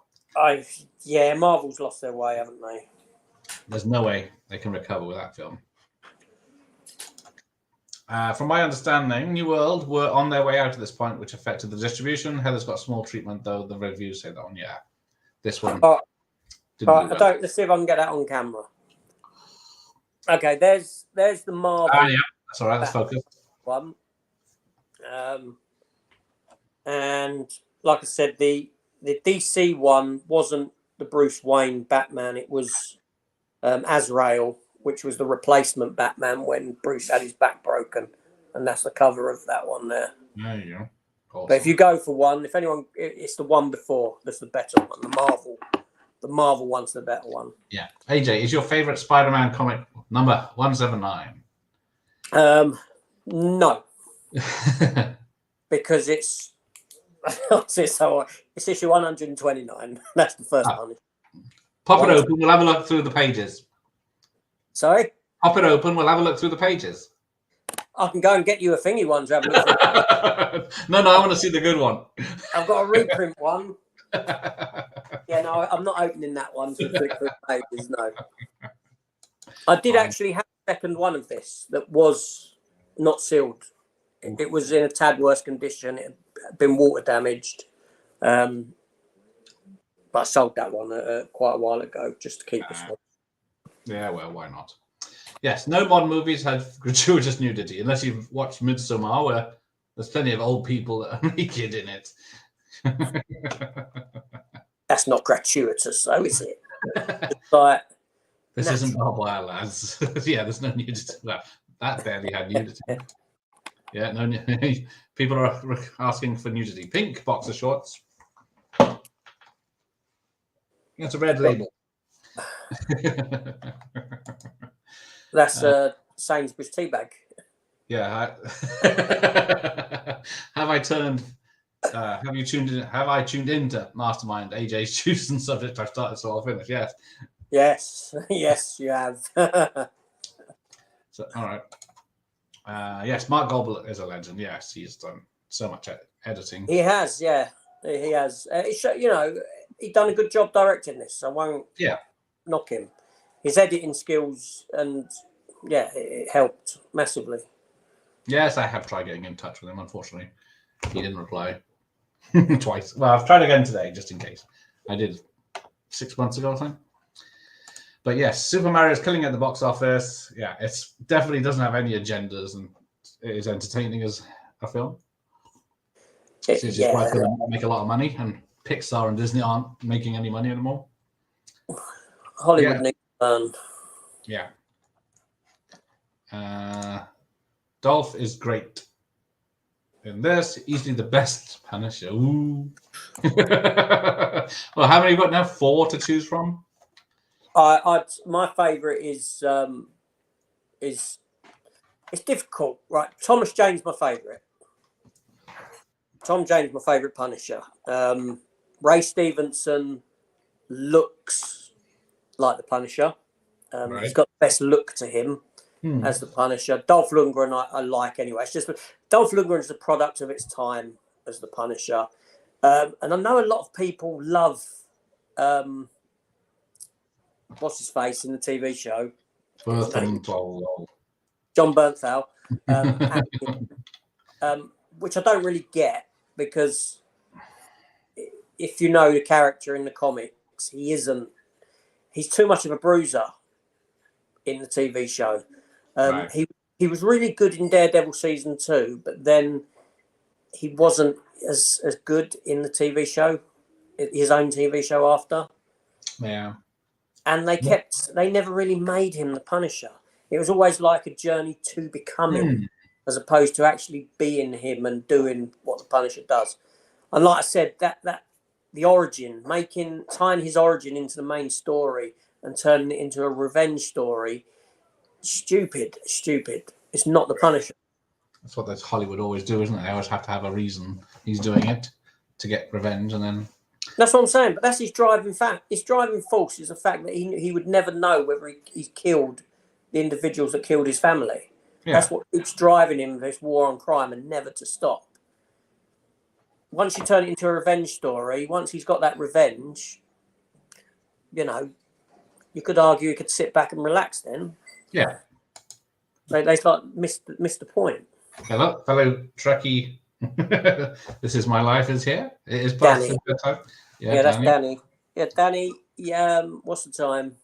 [SPEAKER 2] Marvel's lost their way, haven't they?
[SPEAKER 1] There's no way they can recover with that film. From my understanding, New World were on their way out at this point, which affected the distribution. Heather's got small treatment, though. The reviews say that one, yeah. This one.
[SPEAKER 2] Let's see if I can get that on camera. Okay, there's the Marvel.
[SPEAKER 1] Yeah, that's all right. Let's focus.
[SPEAKER 2] One. And like I said, the DC one wasn't the Bruce Wayne Batman. It was Azrael, which was the replacement Batman when Bruce had his back broken, and that's the cover of that one there.
[SPEAKER 1] There you go. Awesome.
[SPEAKER 2] But if you go for one, it's the one before that's the better one. The Marvel one's the better one.
[SPEAKER 1] Yeah. AJ, is your favorite Spider-Man comic number 179?
[SPEAKER 2] No, because it's issue 129. That's the first one.
[SPEAKER 1] Pop it open. We'll have a look through the pages.
[SPEAKER 2] Sorry?
[SPEAKER 1] Pop it open. We'll have a look through the pages.
[SPEAKER 2] I can go and get you a thingy one to have a look through.
[SPEAKER 1] No, I want to see the good one.
[SPEAKER 2] I've got a reprint one. Yeah, no, I'm not opening that one to flick through the pages, no. I did actually have a second one of this that was not sealed. It was in a tad worse condition. It had been water damaged. But I sold that one quite a while ago just to keep this one.
[SPEAKER 1] Yeah, well, why not? Yes, no modern movies have gratuitous nudity, unless you've watched Midsommar, where there's plenty of old people that are naked in it.
[SPEAKER 2] That's not gratuitous, though, is it?
[SPEAKER 1] This isn't Barbara, lads. Yeah, there's no nudity. Well, that barely had nudity. Yeah, no. People are asking for nudity. Pink boxer shorts. It's a red label.
[SPEAKER 2] That's Sainsbury's tea bag.
[SPEAKER 1] Yeah. Have I tuned into Mastermind AJ's chosen subject? I've started, so I'll finish. Yes, you have. So, all right. Yes, Mark Goldberg is a legend. Yes, he's done so much editing.
[SPEAKER 2] He has, yeah, he has. He's done a good job directing this. I won't knock him. His editing skills and it helped massively.
[SPEAKER 1] Yes, I have tried getting in touch with him. Unfortunately, he didn't reply. Twice. Well, I've tried again today, just in case. I did 6 months ago or something. But yes, Super Mario is killing at the box office. Yeah, it's definitely doesn't have any agendas, and it is entertaining as a film. Since it's quite going to make a lot of money, and Pixar and Disney aren't making any money anymore.
[SPEAKER 2] Hollywood needs to burn.
[SPEAKER 1] Yeah. Dolph is great in this. Easily the best Punisher. Ooh. Well, how many you got now? 4 to choose from?
[SPEAKER 2] My favourite is it's difficult, right? Thomas Jane's my favourite. Tom Jane's my favourite Punisher. Ray Stevenson looks like the Punisher.
[SPEAKER 1] Right.
[SPEAKER 2] He's got the best look to him as the Punisher. Dolph Lundgren I like anyway. It's just Dolph Lundgren is the product of its time as the Punisher. And I know a lot of people love what's his face in the TV show? John Bernthal. Which I don't really get, because if you know the character in the comics, he's too much of a bruiser in the TV show.
[SPEAKER 1] Right.
[SPEAKER 2] He was really good in Daredevil season 2, but then he wasn't as good in the TV show, his own TV show after.
[SPEAKER 1] Yeah.
[SPEAKER 2] And they never really made him the Punisher. It was always like a journey to become him, as opposed to actually being him and doing what the Punisher does. And like I said, that the origin, tying his origin into the main story and turning it into a revenge story, stupid. It's not the Punisher.
[SPEAKER 1] That's what Hollywood always do, isn't it? They always have to have a reason he's doing it to get revenge, and then.
[SPEAKER 2] That's what I'm saying. But that's his driving fact. His driving force is the fact that he would never know whether he's killed the individuals that killed his family. Yeah. That's what keeps driving him, this war on crime, and never to stop. Once you turn it into a revenge story, once he's got that revenge, you know, you could argue he could sit back and relax then.
[SPEAKER 1] Yeah.
[SPEAKER 2] They like missed the point.
[SPEAKER 1] Hello, fellow Trekkie. This is my life is here. It is
[SPEAKER 2] Danny.
[SPEAKER 1] Time.
[SPEAKER 2] Yeah, that's Danny. Yeah, Danny. Yeah, what's the time?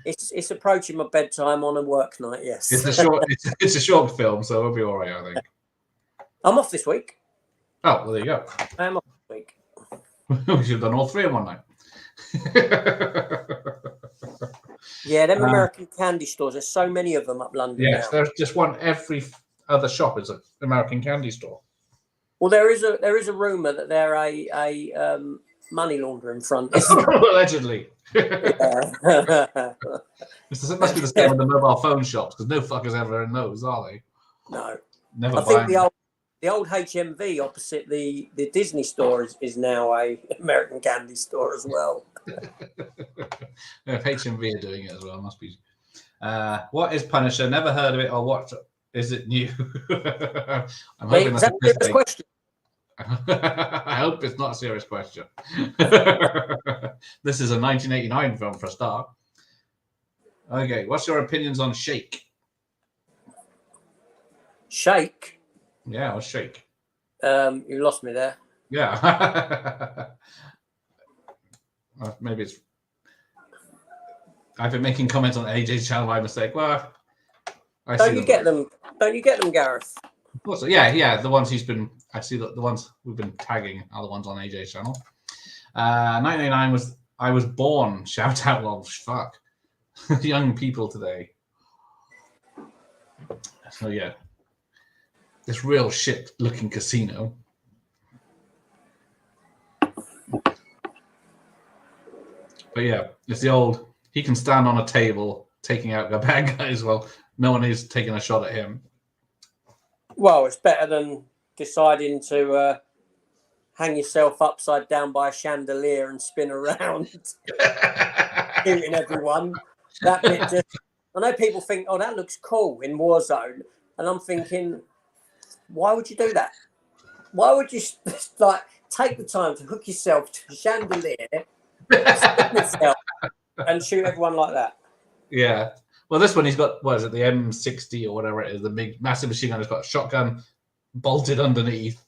[SPEAKER 2] It's approaching my bedtime on a work night. Yes,
[SPEAKER 1] it's a short. It's a short film, so it'll be all right, I think.
[SPEAKER 2] I'm off this week.
[SPEAKER 1] Oh, well, there you go.
[SPEAKER 2] I am off this week.
[SPEAKER 1] We should have done all 3 in one night.
[SPEAKER 2] Yeah, them American candy stores. There's so many of them up London.
[SPEAKER 1] Yes,
[SPEAKER 2] now.
[SPEAKER 1] there's just one. Every other shop is an American candy store.
[SPEAKER 2] Well, there is a rumor that they're a money laundering front.
[SPEAKER 1] Allegedly.
[SPEAKER 2] Yeah.
[SPEAKER 1] It must be the same with the mobile phone shops, because no fuckers ever in those, are they?
[SPEAKER 2] No.
[SPEAKER 1] Never.
[SPEAKER 2] I think the old HMV opposite the Disney store is now a American candy store as well.
[SPEAKER 1] If HMV are doing it as well, must be. What is Punisher? Never heard of it, or what is it new? I'm hoping that's a serious question. I hope it's not a serious question. This is a 1989 film for a start. Okay, what's your opinions on Shake?
[SPEAKER 2] Shake?
[SPEAKER 1] Yeah, what's Shake?
[SPEAKER 2] You lost me there.
[SPEAKER 1] Yeah. Maybe it's. I've been making comments on AJ's channel by mistake. Well,
[SPEAKER 2] don't you get them, Gareth?
[SPEAKER 1] Also, yeah. The ones he's been. I see the ones we've been tagging are the ones on AJ's channel. 1989 was I was born. Shout out, well, fuck, young people today. So yeah, this real shit looking casino. But yeah, it's the old. He can stand on a table taking out the bad guys. Well, no one is taking a shot at him. Well,
[SPEAKER 2] it's better than deciding to hang yourself upside down by a chandelier and spin around, shooting everyone. That bit just. I know people think, "Oh, that looks cool in Warzone," and I'm thinking, why would you do that? Why would you take the time to hook yourself to a chandelier? And shoot everyone like that.
[SPEAKER 1] Yeah. Well, this one he's got, what is it, the M60 or whatever it is, the big massive machine gun. He's got a shotgun bolted underneath.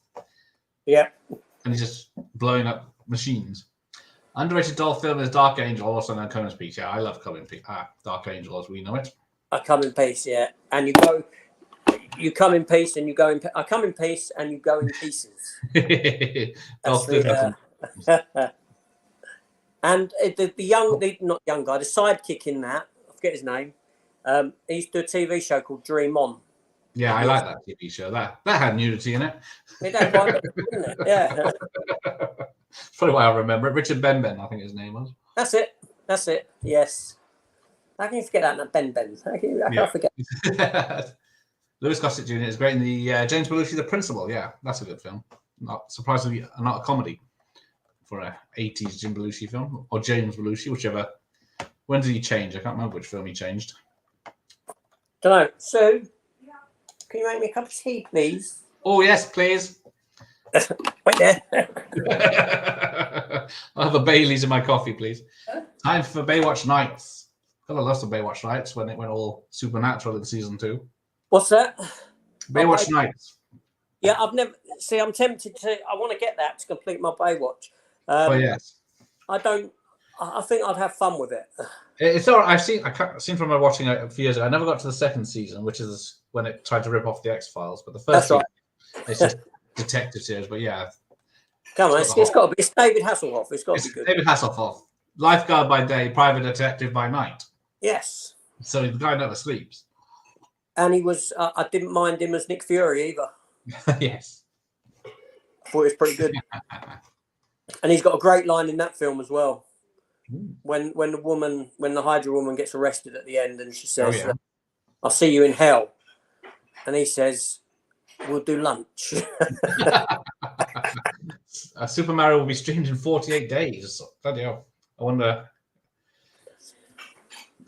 [SPEAKER 2] Yeah.
[SPEAKER 1] and he's just blowing up machines. Underrated Dolph film is Dark Angel, also known Conan's Peace. Yeah, I love Conan Peace. Dark Angel, as we know it.
[SPEAKER 2] I come in peace, yeah. And you come in peace and you go in. I come in peace and you go in pieces.
[SPEAKER 1] Dolph did nothing.
[SPEAKER 2] And not young guy, the sidekick in that, I forget his name. He used to do a TV show called Dream On.
[SPEAKER 1] Yeah, I like that TV show. That had nudity in it.
[SPEAKER 2] It had quite a bit, didn't it? Yeah.
[SPEAKER 1] That's probably why I remember it. Richard Benben, I think his name was.
[SPEAKER 2] That's it. Yes. How can you forget that? Ben. How can I forget?
[SPEAKER 1] Lewis Gossett Jr. is great in the James Belushi, The Principal. Yeah, that's a good film. Not surprisingly, not a comedy for a 80s Jim Belushi film, or James Belushi, whichever. When did he change? I can't remember which film he changed.
[SPEAKER 2] Don't know. So, can you make me a cup of tea, please?
[SPEAKER 1] Oh, yes, please.
[SPEAKER 2] Wait there.
[SPEAKER 1] I'll have a Bailey's in my coffee, please. Time for Baywatch Nights. I love some Baywatch Nights when it went all supernatural in season 2.
[SPEAKER 2] What's that?
[SPEAKER 1] Baywatch Nights.
[SPEAKER 2] Yeah, I've never. See, I'm tempted to. I want to get that to complete my Baywatch.
[SPEAKER 1] Oh yes.
[SPEAKER 2] I don't. I think I'd have fun with it.
[SPEAKER 1] It's all right. I've seen from my watching it a few years ago. I never got to the second season, which is when it tried to rip off the X-Files. But the first season, it's just detective series. But yeah,
[SPEAKER 2] come on, it's got to be. It's David Hasselhoff. It's got to be good.
[SPEAKER 1] David Hasselhoff, lifeguard by day, private detective by night.
[SPEAKER 2] Yes.
[SPEAKER 1] So the guy never sleeps.
[SPEAKER 2] And he was. I didn't mind him as Nick Fury either.
[SPEAKER 1] Yes.
[SPEAKER 2] I thought it was pretty good. And he's got a great line in that film as well. When the Hydra woman gets arrested at the end, and she says, "I'll see you in hell," and he says, "We'll do lunch."
[SPEAKER 1] Super Mario will be streamed in 48 days. Bloody hell. I wonder,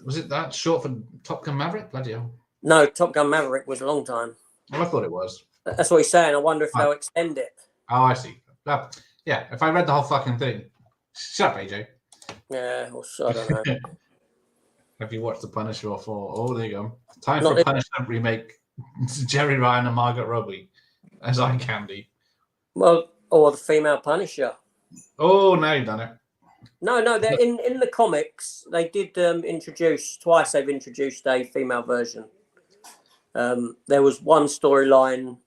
[SPEAKER 1] was it that short for Top Gun Maverick? Bloody hell.
[SPEAKER 2] No, Top Gun Maverick was a long time.
[SPEAKER 1] Well, I thought it was.
[SPEAKER 2] That's what he's saying. I wonder if they'll extend it.
[SPEAKER 1] Oh, I see. Yeah, if I read the whole fucking thing. Shut up, AJ.
[SPEAKER 2] Yeah, I don't know.
[SPEAKER 1] Have you watched The Punisher or four? Oh, there you go. Time for a Punisher remake. Jerry Ryan and Margot Robbie as eye candy.
[SPEAKER 2] Well, or the female Punisher.
[SPEAKER 1] Oh, now you've done it.
[SPEAKER 2] No, they're in the comics. They did introduce twice. They've introduced a female version. There was one storyline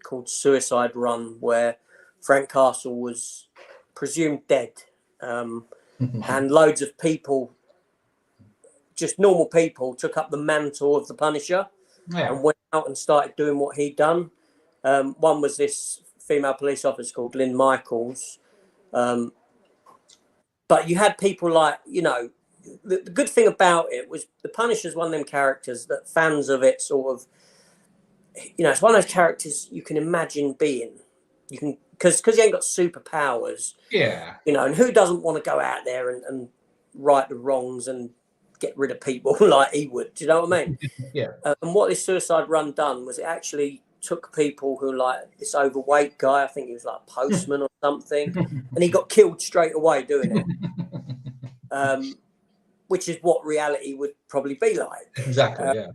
[SPEAKER 2] called Suicide Run where Frank Castle was presumed dead, and loads of people, just normal people, took up the mantle of the Punisher and went out and started doing what he'd done. One was this female police officer called Lynn Michaels. But you had people like, the good thing about it was the Punisher's one of them characters that fans of it sort of, it's one of those characters you can imagine being. You can, because he ain't got superpowers.
[SPEAKER 1] Yeah.
[SPEAKER 2] And who doesn't want to go out there and right the wrongs and get rid of people like he would? Do you know what I mean?
[SPEAKER 1] Yeah.
[SPEAKER 2] And what this Suicide Run done was it actually took people who like this overweight guy, I think he was like a postman or something, and he got killed straight away doing it. Which is what reality would probably be like.
[SPEAKER 1] Exactly, yeah.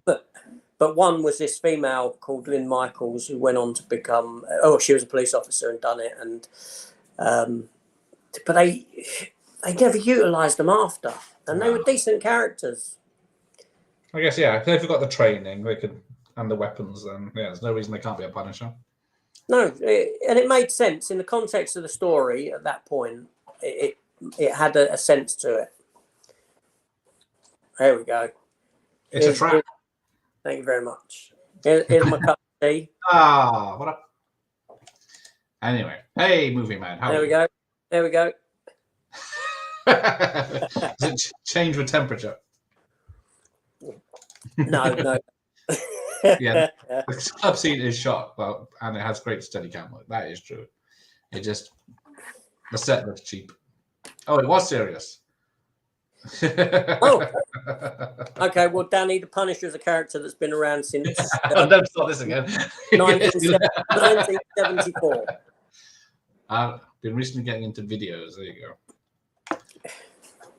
[SPEAKER 2] But one was this female called Lynn Michaels who went on to become, she was a police officer and done it. And but they never utilised them after. And they were decent characters.
[SPEAKER 1] I guess, yeah, if they've got the training, they could, and the weapons, then there's no reason they can't be a Punisher.
[SPEAKER 2] No, and it made sense in the context of the story at that point. It had a sense to it. There we go.
[SPEAKER 1] It's a trap.
[SPEAKER 2] Thank you very much. Here's my cup of tea.
[SPEAKER 1] What up? Anyway, hey, movie man.
[SPEAKER 2] There we go.
[SPEAKER 1] Does it change with temperature?
[SPEAKER 2] No.
[SPEAKER 1] Yeah, the club scene is shot, and it has great steady cam work. That is true. It just, the set looks cheap. Oh, it was serious.
[SPEAKER 2] Oh, okay. Well, Danny the Punisher is a character that's been around since.
[SPEAKER 1] I'll never start this again.
[SPEAKER 2] 1974.
[SPEAKER 1] I've been recently getting into videos. There you go.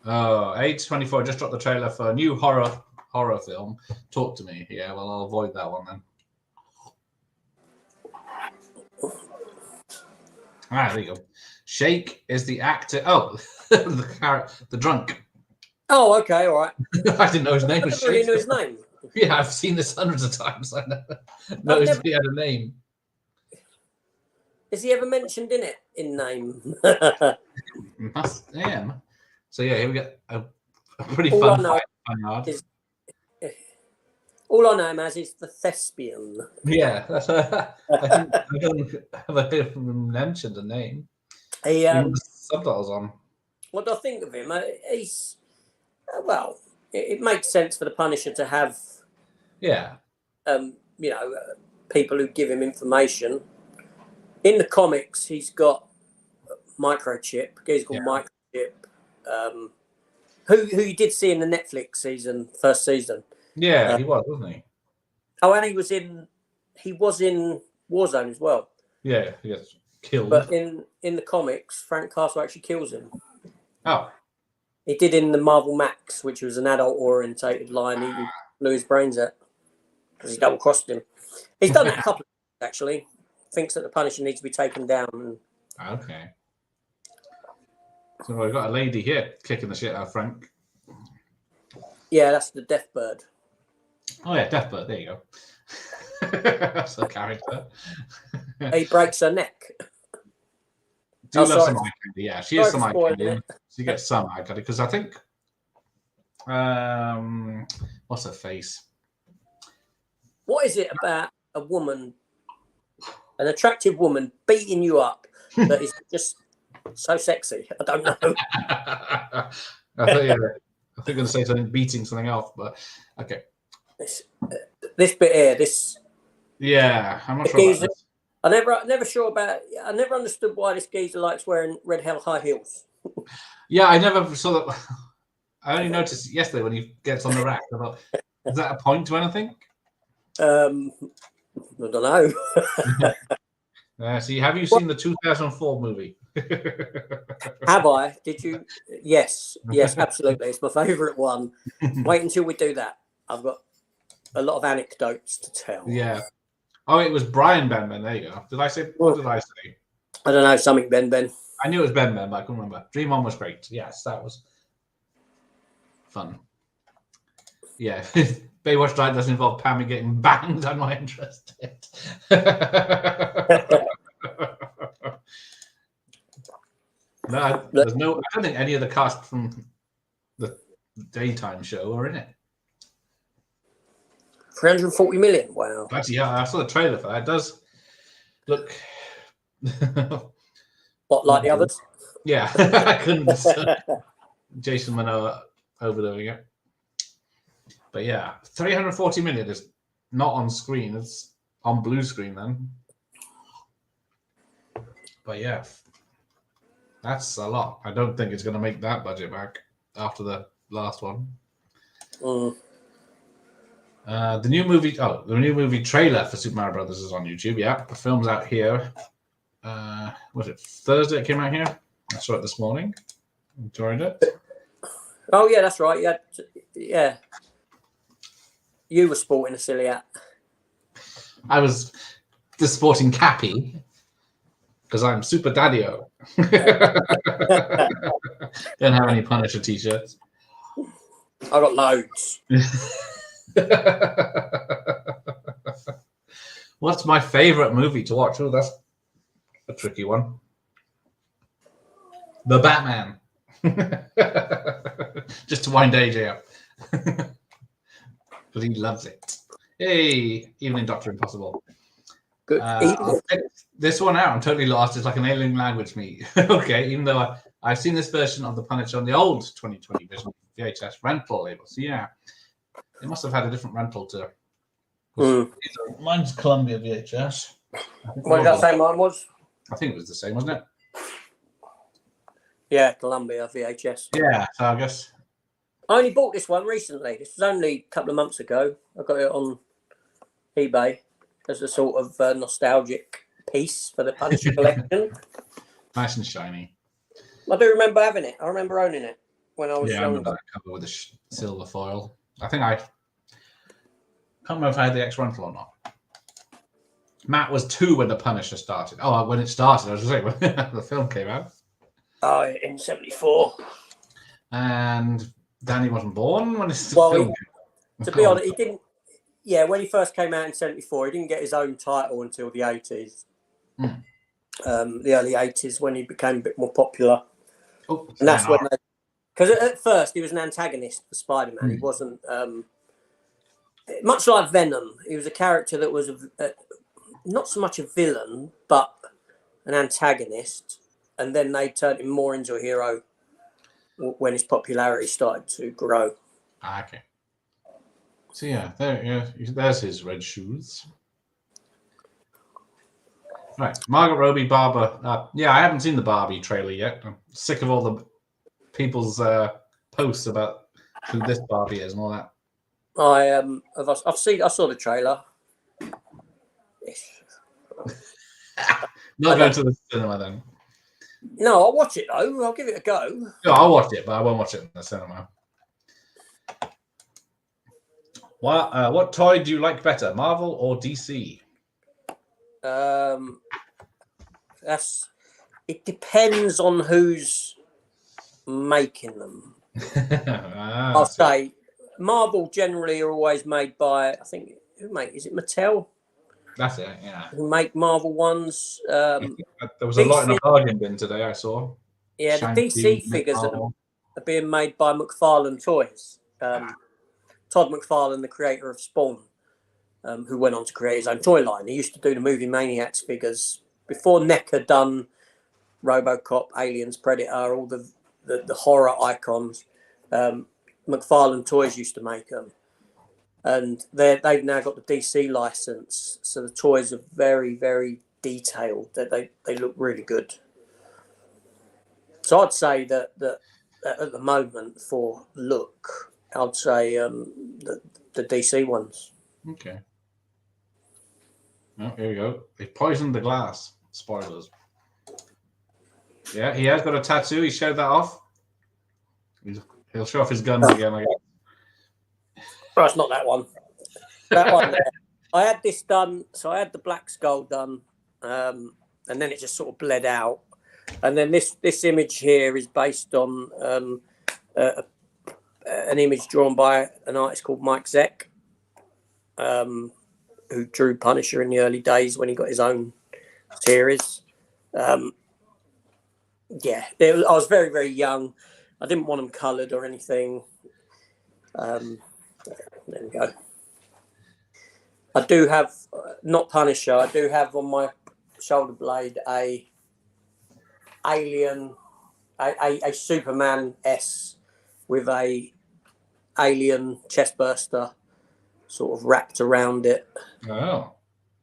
[SPEAKER 1] Oh, Age24 just dropped the trailer for a new horror film. Talk to me. Yeah, well, I'll avoid that one then. There you go. Shake is the actor. Oh, the drunk.
[SPEAKER 2] Oh, okay, all right.
[SPEAKER 1] I didn't know his name
[SPEAKER 2] I
[SPEAKER 1] was
[SPEAKER 2] never really
[SPEAKER 1] Shake.
[SPEAKER 2] knew his name.
[SPEAKER 1] Yeah, I've seen this hundreds of times. I never noticed he had a name.
[SPEAKER 2] Is he ever mentioned in it in name?
[SPEAKER 1] Must am. So yeah, here we got a pretty
[SPEAKER 2] All
[SPEAKER 1] fun
[SPEAKER 2] I know
[SPEAKER 1] fight. Fun yard.
[SPEAKER 2] is- All I know him as is the thespian.
[SPEAKER 1] Yeah, that's I think I don't have ever mentioned a name.
[SPEAKER 2] He,
[SPEAKER 1] Even with the subtitles on.
[SPEAKER 2] what do I think of him? He's well. It makes sense for the Punisher to have,
[SPEAKER 1] Yeah,
[SPEAKER 2] people who give him information. In the comics, he's got Microchip. He's called Microchip. Who you did see in the Netflix first season.
[SPEAKER 1] yeah, he was, wasn't he?
[SPEAKER 2] Oh, and he was in Warzone as well.
[SPEAKER 1] Yeah, he gets killed.
[SPEAKER 2] But in the comics, Frank Castle actually kills him.
[SPEAKER 1] Oh,
[SPEAKER 2] He did in the Marvel Max, which was an adult-orientated line. He blew his brains out because he double-crossed him. He's done that a couple of times, actually. Thinks that the Punisher needs to be taken down.
[SPEAKER 1] okay. So we've got a lady here kicking the shit out of Frank.
[SPEAKER 2] Yeah, that's the Death Bird.
[SPEAKER 1] Oh yeah, Deathbird. There you go. That's a character.
[SPEAKER 2] He breaks her neck.
[SPEAKER 1] Do love some eye candy. Yeah, she is some eye
[SPEAKER 2] spoiling
[SPEAKER 1] candy. She gets some eye candy because I think, what's her face?
[SPEAKER 2] What is it about a woman, an attractive woman, beating you up that is just so sexy? I don't know.
[SPEAKER 1] I thought you were going to say something, beating something off, but okay.
[SPEAKER 2] This bit here, this.
[SPEAKER 1] Yeah, I'm not sure about this.
[SPEAKER 2] I never understood why this geezer likes wearing red hell high heels.
[SPEAKER 1] Yeah, I never saw that. I only noticed yesterday when he gets on the rack. I thought, is that a point to anything?
[SPEAKER 2] I don't know.
[SPEAKER 1] See, have you seen the 2004 movie?
[SPEAKER 2] Have I? Did you? Yes, absolutely. It's my favourite one. Wait until we do that. I've got a lot of anecdotes to tell.
[SPEAKER 1] Yeah. Oh, it was Brian Benben. There you go. Did I say? What did I say?
[SPEAKER 2] I don't know. Something Ben.
[SPEAKER 1] I knew it was Benben, but I couldn't remember. Dream On was great. Yes, that was fun. Yeah. Baywatch Night doesn't involve Pammy getting banged. I'm not interested. No, there's no. I don't think any of the cast from the daytime show are in it.
[SPEAKER 2] 340 million. Wow.
[SPEAKER 1] Actually, yeah, I saw the trailer for that. It does look.
[SPEAKER 2] What, like the others?
[SPEAKER 1] Yeah, I couldn't. Jason Momoa overdoing it. But yeah, 340 million is not on screen. It's on blue screen then. But yeah, that's a lot. I don't think it's going to make that budget back after the last one. The new movie trailer for Super Mario Brothers is on YouTube. Yeah, the film's out here. Was it Thursday? It came out here. I saw it this morning. Enjoyed it.
[SPEAKER 2] Oh yeah, that's right. Yeah. You were sporting a silly hat.
[SPEAKER 1] I was just sporting Cappy because I'm Super Daddy-O. Don't have any Punisher t-shirts.
[SPEAKER 2] I got loads.
[SPEAKER 1] What's my favorite movie to watch? Oh, that's a tricky one. The Batman. Just to wind AJ up. Because he loves it. Hey, even in Doctor Impossible.
[SPEAKER 2] Good.
[SPEAKER 1] I'll check this one out. I'm totally lost. It's like an alien language me. Okay, even though I've seen this version of the Punisher on the old 2020 version VHS rental label. So yeah, it must have had a different rental to. Mine's Columbia VHS.
[SPEAKER 2] What did that say mine was?
[SPEAKER 1] I think it was the same, wasn't it?
[SPEAKER 2] Yeah, Columbia VHS.
[SPEAKER 1] Yeah, so I guess.
[SPEAKER 2] I only bought this one recently. This was only a couple of months ago. I got it on eBay as a sort of nostalgic piece for the Punisher collection.
[SPEAKER 1] Nice and shiny.
[SPEAKER 2] I do remember having it. I remember owning it when I was
[SPEAKER 1] I remember that cover with the silver foil. I think I can't remember if I had the X rental or not. Matt was 2 when the Punisher started. Oh, when it started, I was just saying when the film came out.
[SPEAKER 2] Oh, in 74.
[SPEAKER 1] And Danny wasn't born when it's
[SPEAKER 2] Well,
[SPEAKER 1] filmed.
[SPEAKER 2] to be honest, he didn't. Yeah, when he first came out in 74, he didn't get his own title until the 80s.
[SPEAKER 1] Mm.
[SPEAKER 2] The early 80s when he became a bit more popular.
[SPEAKER 1] Oh,
[SPEAKER 2] And that's when because at first he was an antagonist for Spider-Man.
[SPEAKER 1] Mm.
[SPEAKER 2] He wasn't much like Venom. He was a character that was not so much a villain, but an antagonist. And then they turned him more into a hero when his popularity started to grow.
[SPEAKER 1] Okay. So yeah, there's his red shoes. Right, Margot Robbie, Barbara. Yeah, I haven't seen the Barbie trailer yet. I'm sick of all the people's posts about who this Barbie is and all that.
[SPEAKER 2] I saw the trailer.
[SPEAKER 1] Not going to the cinema then.
[SPEAKER 2] No, I'll watch it though. I'll give it a go.
[SPEAKER 1] No, I'll watch it, but I won't watch it in the cinema. What toy do you like better, Marvel or DC?
[SPEAKER 2] It depends on who's making them. I'll say Marvel generally are always made by, I think, is it Mattel?
[SPEAKER 1] That's it, yeah.
[SPEAKER 2] Who make Marvel ones.
[SPEAKER 1] There was a lot in the bargain bin today, I saw.
[SPEAKER 2] Yeah, the DC figures are being made by McFarlane Toys. Todd McFarlane, the creator of Spawn, who went on to create his own toy line. He used to do the Movie Maniacs figures before NEC had done RoboCop, Aliens, Predator, all the horror icons. McFarlane Toys used to make them. And they've now got the DC license. So the toys are very, very detailed. They look really good. So I'd say that at the moment for look, I'd say the DC ones.
[SPEAKER 1] Okay. Oh, here we go. They poisoned the glass. Spoilers. Yeah, he has got a tattoo. He showed that off. He'll show off his guns again, I guess.
[SPEAKER 2] Well, it's not that one. That one there. I had this done. So I had the Black Skull done. And then it just sort of bled out. And then this image here is based on an image drawn by an artist called Mike Zeck, who drew Punisher in the early days when he got his own series. I was very, very young. I didn't want them coloured or anything. There we go. I do have, not Punisher, I do have on my shoulder blade a Superman S with a alien chest burster sort of wrapped around it.
[SPEAKER 1] Oh.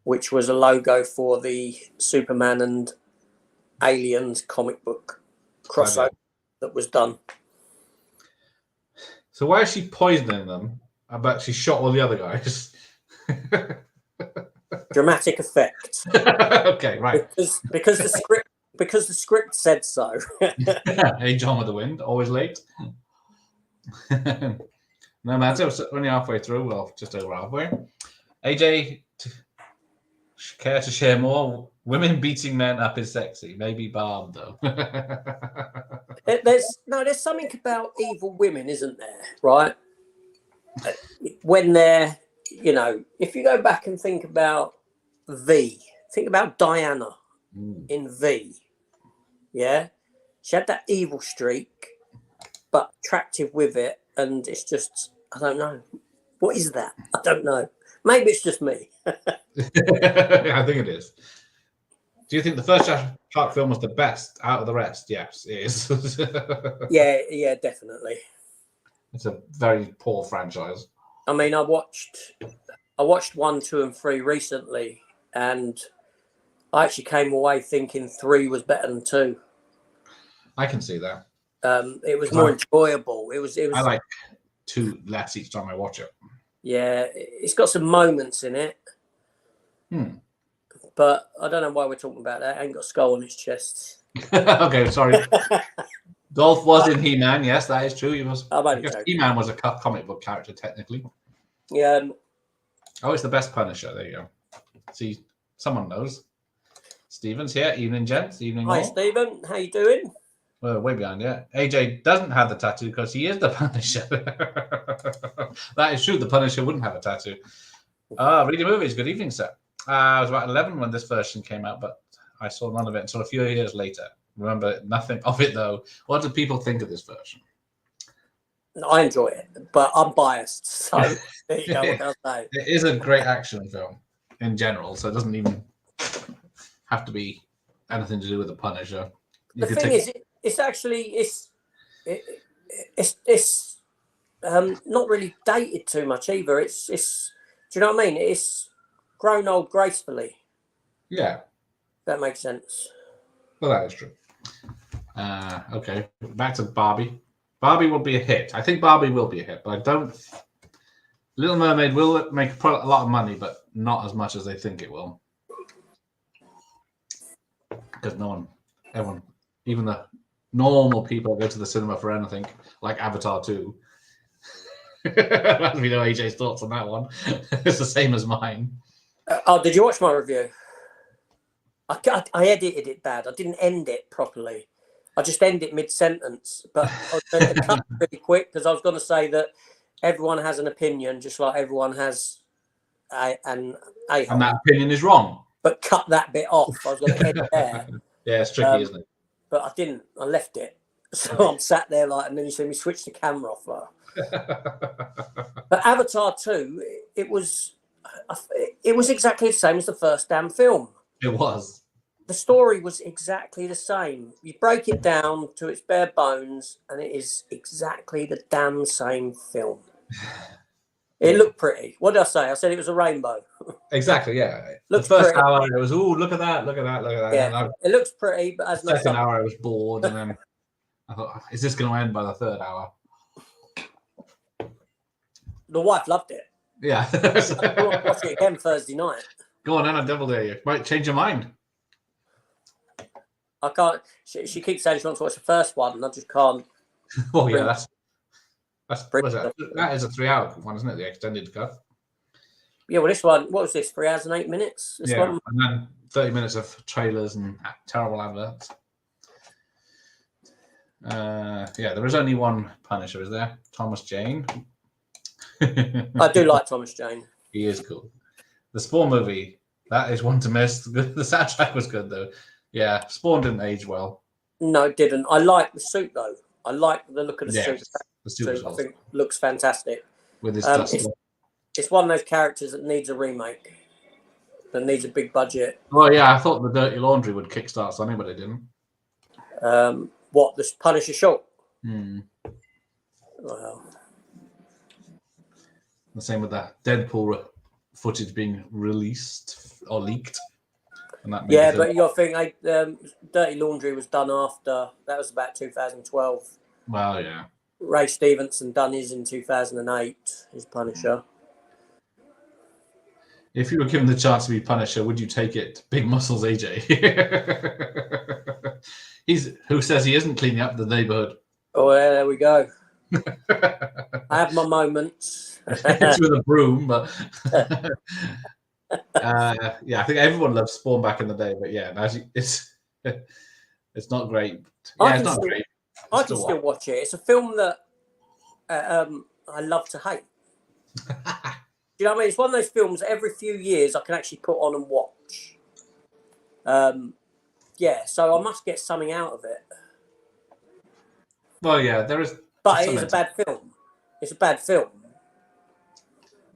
[SPEAKER 2] Which was a logo for the Superman and Aliens comic book crossover that was done.
[SPEAKER 1] So why is she poisoning them? I bet she shot all the other guys.
[SPEAKER 2] Dramatic effect.
[SPEAKER 1] Okay, right.
[SPEAKER 2] Because the script said so.
[SPEAKER 1] Hey, John with the Wind, always late. No matter, we're only halfway through. Well, just over halfway. AJ, care to share more? Women beating men up is sexy. Maybe Barb though.
[SPEAKER 2] There's something about evil women, isn't there? Right? When they're, if you go back and think about think about Diana in V. Yeah, she had that evil streak, but attractive with it, and it's just, I don't know. What is that? I don't know. Maybe it's just me.
[SPEAKER 1] I think it is. Do you think the first Shark film was the best out of the rest? Yes, it is.
[SPEAKER 2] Yeah, definitely.
[SPEAKER 1] It's a very poor franchise.
[SPEAKER 2] I mean, I watched 1, 2, and 3 recently, and I actually came away thinking 3 was better than 2.
[SPEAKER 1] I can see that.
[SPEAKER 2] It was more enjoyable. It was.
[SPEAKER 1] I like 2 less each time I watch it.
[SPEAKER 2] Yeah, it's got some moments in it. But I don't know why we're talking about that. It ain't got a skull on his chest.
[SPEAKER 1] Okay, sorry. Dolph was in He-Man. Yes, that is true. He was. He-Man was a comic book character, technically.
[SPEAKER 2] Yeah.
[SPEAKER 1] Oh, it's the best Punisher. There you go. See, someone knows. Stephen's here. Evening, gents. Evening,
[SPEAKER 2] Hi,
[SPEAKER 1] all.
[SPEAKER 2] Stephen. How you doing?
[SPEAKER 1] Well, way behind, yeah. AJ doesn't have the tattoo because he is the Punisher. That is true. The Punisher wouldn't have a tattoo. Reading movies. Good evening, sir. I was about 11 when this version came out, but I saw none of it until a few years later. Remember nothing of it, though. What do people think of this version?
[SPEAKER 2] I enjoy it, but I'm biased. So there you go. What can I say?
[SPEAKER 1] It is a great action film in general, so it doesn't even have to be anything to do with the Punisher.
[SPEAKER 2] The thing is, it's actually it's not really dated too much either. It's do you know what I mean? It's grown old gracefully.
[SPEAKER 1] Yeah,
[SPEAKER 2] that makes sense.
[SPEAKER 1] Well, that is true. Okay, back to Barbie. Barbie will be a hit. I think Barbie will be a hit, but I don't. Little Mermaid will make a lot of money, but not as much as they think it will. Because everyone, even the normal people go to the cinema for anything, like Avatar 2. We know AJ's thoughts on that one. It's the same as mine.
[SPEAKER 2] Did you watch my review? I edited it bad. I didn't end it properly. I just ended it mid-sentence. But I was going to cut it pretty quick because I was going to say that everyone has an opinion, just like everyone has and that
[SPEAKER 1] opinion is wrong.
[SPEAKER 2] But cut that bit off. I was going to end there.
[SPEAKER 1] Yeah, it's tricky, isn't it?
[SPEAKER 2] But I didn't. I left it. So I'm sat there and then you see me switch the camera off. But Avatar 2, it was exactly the same as the first damn film.
[SPEAKER 1] It was.
[SPEAKER 2] The story was exactly the same. You break it down to its bare bones, and it is exactly the damn same film. It looked pretty. What did I say? I said it was a rainbow.
[SPEAKER 1] Exactly, yeah. The first
[SPEAKER 2] pretty.
[SPEAKER 1] hour, it was, look at that, look at that, look at that.
[SPEAKER 2] Yeah, it looks pretty, but as
[SPEAKER 1] the second hour, I was bored, and then I thought, is this going to end by the third hour?
[SPEAKER 2] The wife loved it.
[SPEAKER 1] Yeah.
[SPEAKER 2] I want to watch it again Thursday night.
[SPEAKER 1] Go on, Anna, double dare you. Might change your mind.
[SPEAKER 2] I can't. She keeps saying she wants to watch the first one, and I just can't.
[SPEAKER 1] Oh yeah, that's what is that is a 3-hour one, isn't it? The extended cut.
[SPEAKER 2] Yeah, well, this one. What was this? 3 hours and 8 minutes. This one,
[SPEAKER 1] and then 30 minutes of trailers and terrible adverts. There is only one Punisher, is there? Thomas Jane.
[SPEAKER 2] I do like Thomas Jane.
[SPEAKER 1] He is cool. The Spawn movie, that is one to miss. The soundtrack was good though. Yeah, Spawn didn't age well.
[SPEAKER 2] No, it didn't. I like the suit though. I like the look of the suit.
[SPEAKER 1] The suit
[SPEAKER 2] I think looks fantastic.
[SPEAKER 1] With his dust.
[SPEAKER 2] It's one of those characters that needs a remake. That needs a big budget.
[SPEAKER 1] Well, yeah, I thought the Dirty Laundry would kickstart something, but it didn't.
[SPEAKER 2] What, the Punisher short?
[SPEAKER 1] Well. The same with the Deadpool footage being released or leaked. And that
[SPEAKER 2] but you got to think, Dirty Laundry was done after. That was about 2012.
[SPEAKER 1] Well, yeah.
[SPEAKER 2] Ray Stevenson done his in 2008, his Punisher.
[SPEAKER 1] If you were given the chance to be Punisher, would you take it? Big muscles, AJ. Who says he isn't cleaning up the neighborhood?
[SPEAKER 2] Oh, yeah, there we go. I have my moments.
[SPEAKER 1] It's with a broom, but I think everyone loved Spawn back in the day. But yeah, it's not great. Yeah, it's not great.
[SPEAKER 2] I can still watch it. It's a film that I love to hate. Do you know what I mean? It's one of those films every few years I can actually put on and watch. So I must get something out of it.
[SPEAKER 1] Well, yeah, there is.
[SPEAKER 2] But it is a bad film. It's a bad film.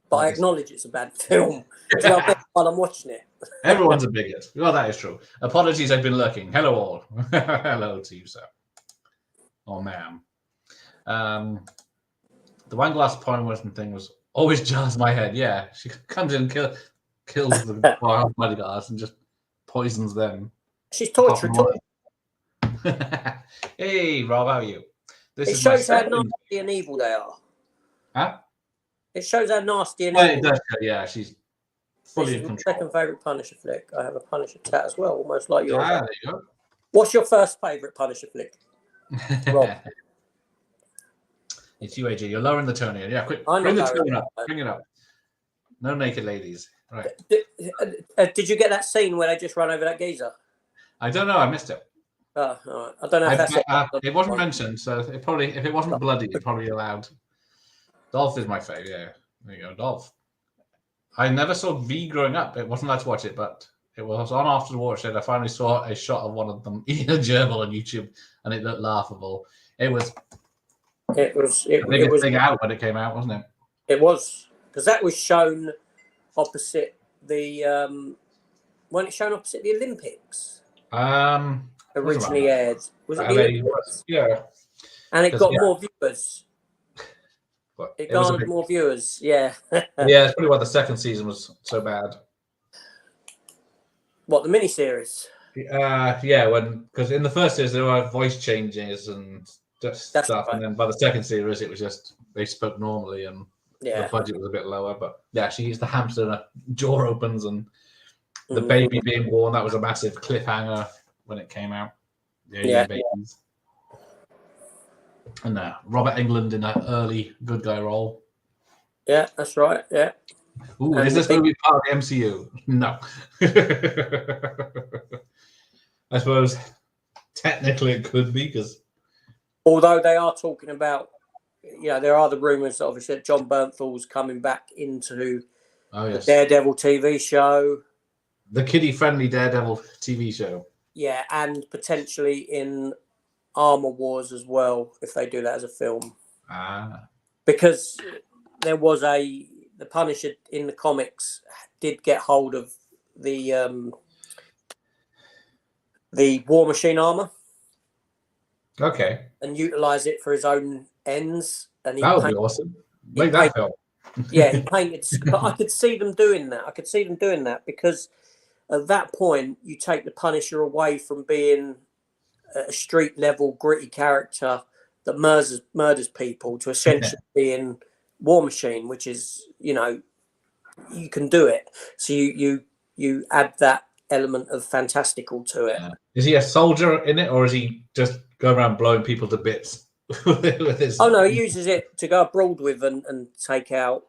[SPEAKER 2] But I acknowledge it's a bad film. Do you know what I mean? While I'm watching it.
[SPEAKER 1] Everyone's a bigot. Well, that is true. Apologies, I've been lurking. Hello, all. Hello to you, sir. Oh, ma'am. The one glass poison thing was always jars my head. Yeah, she comes in and kills the wild bodyguards and just poisons them.
[SPEAKER 2] She's torturing.
[SPEAKER 1] Hey, Rob, how are you?
[SPEAKER 2] It shows how nasty and evil they are.
[SPEAKER 1] Huh?
[SPEAKER 2] It shows how nasty and
[SPEAKER 1] evil.
[SPEAKER 2] It
[SPEAKER 1] does show, yeah, she's fully in control.
[SPEAKER 2] My second favourite Punisher flick. I have a Punisher tat as well, almost like yours.
[SPEAKER 1] Ah, there you go.
[SPEAKER 2] What's your first favourite Punisher flick? Rob.
[SPEAKER 1] It's you, AJ. You're lowering the tone here. Yeah, quick.
[SPEAKER 2] Bring the tone
[SPEAKER 1] up. Bring it up. No naked ladies. Right.
[SPEAKER 2] Did you get that scene where they just run over that geezer?
[SPEAKER 1] I don't know. I missed it.
[SPEAKER 2] All right. I don't know if that's it.
[SPEAKER 1] It wasn't mentioned, so it probably, if it wasn't bloody, it probably allowed. Dolph is my favourite. Yeah, there you go, Dolph. I never saw V growing up. It wasn't allowed to watch it, but it was on after the watershed. I finally saw a shot of one of them eating a gerbil on YouTube, and it looked laughable. It was
[SPEAKER 2] the biggest
[SPEAKER 1] thing out when it came out, wasn't it?
[SPEAKER 2] It was, because that was shown opposite the when it shown opposite the Olympics. Originally aired. Was it the Olympics?
[SPEAKER 1] Yeah.
[SPEAKER 2] And it got more viewers. It garnered more viewers. Yeah.
[SPEAKER 1] Yeah, it's probably why the second season was so bad.
[SPEAKER 2] What, the miniseries?
[SPEAKER 1] Yeah, because in the first series there were voice changes and stuff, right. And then by the second series it was just they spoke normally and the budget was a bit lower. But yeah, she used the hamster and her jaw opens and the baby being born. That was a massive cliffhanger when it came out. Yeah. Babies. And Robert Englund in an early good guy role.
[SPEAKER 2] Yeah, that's right. Yeah.
[SPEAKER 1] Ooh, is this movie part of the MCU? No. I suppose technically it could be, because
[SPEAKER 2] although they are talking about, there are the rumours obviously that John Bernthal's coming back into the Daredevil TV show,
[SPEAKER 1] the kiddie-friendly Daredevil TV show.
[SPEAKER 2] Yeah, and potentially in Armor Wars as well, if they do that as a film. Because there was the Punisher in the comics did get hold of the War Machine armor.
[SPEAKER 1] Okay.
[SPEAKER 2] And utilize it for his own ends. And
[SPEAKER 1] that would be awesome. Make that film.
[SPEAKER 2] Yeah, he painted. But I could see them doing that. Because at that point, you take the Punisher away from being a street level gritty character that murders people to essentially being War Machine, which is, you can do it. So you add that element of fantastical to it.
[SPEAKER 1] Is he a soldier in it, or is he just going around blowing people to bits with his...
[SPEAKER 2] Oh no, he uses it to go abroad with and take out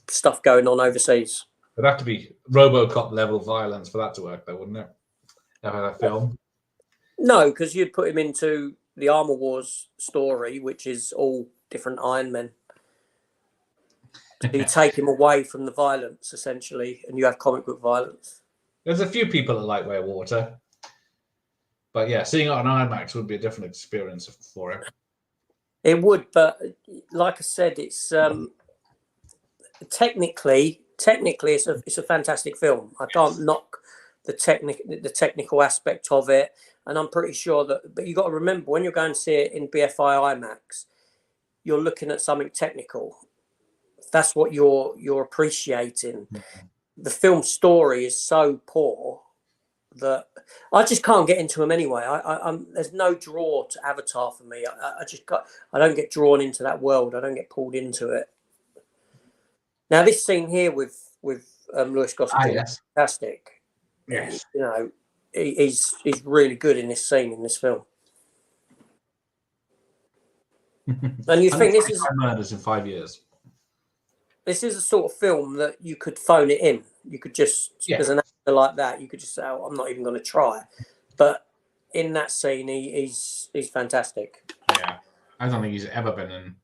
[SPEAKER 2] stuff going on overseas.
[SPEAKER 1] It'd have to be RoboCop level violence for that to work, though, wouldn't it? That film.
[SPEAKER 2] No, because you'd put him into the Armor Wars story, which is all different Iron Men. So you take him away from the violence, essentially, and you have comic book violence.
[SPEAKER 1] There's a few people that like Way of Water. But yeah, seeing it on IMAX would be a different experience for it.
[SPEAKER 2] It would, but like I said, it's technically it's a fantastic film. I can't knock the technical aspect of it, and I'm pretty sure that. But you got to remember, when you're going to see it in BFI IMAX, you're looking at something technical. That's what you're appreciating. Mm-hmm. The film story is so poor that I just can't get into them anyway. I'm there's no draw to Avatar for me. I don't get drawn into that world. I don't get pulled into it. Now this scene here with Lewis Gossett is fantastic.
[SPEAKER 1] Yes,
[SPEAKER 2] he's really good in this scene in this film. And you think this is
[SPEAKER 1] murders in 5 years.
[SPEAKER 2] This is a sort of film that you could phone it in. You could just, as an actor like that, you could just say, "Oh, I'm not even going to try." But in that scene, he's fantastic.
[SPEAKER 1] Yeah, I don't think he's ever been in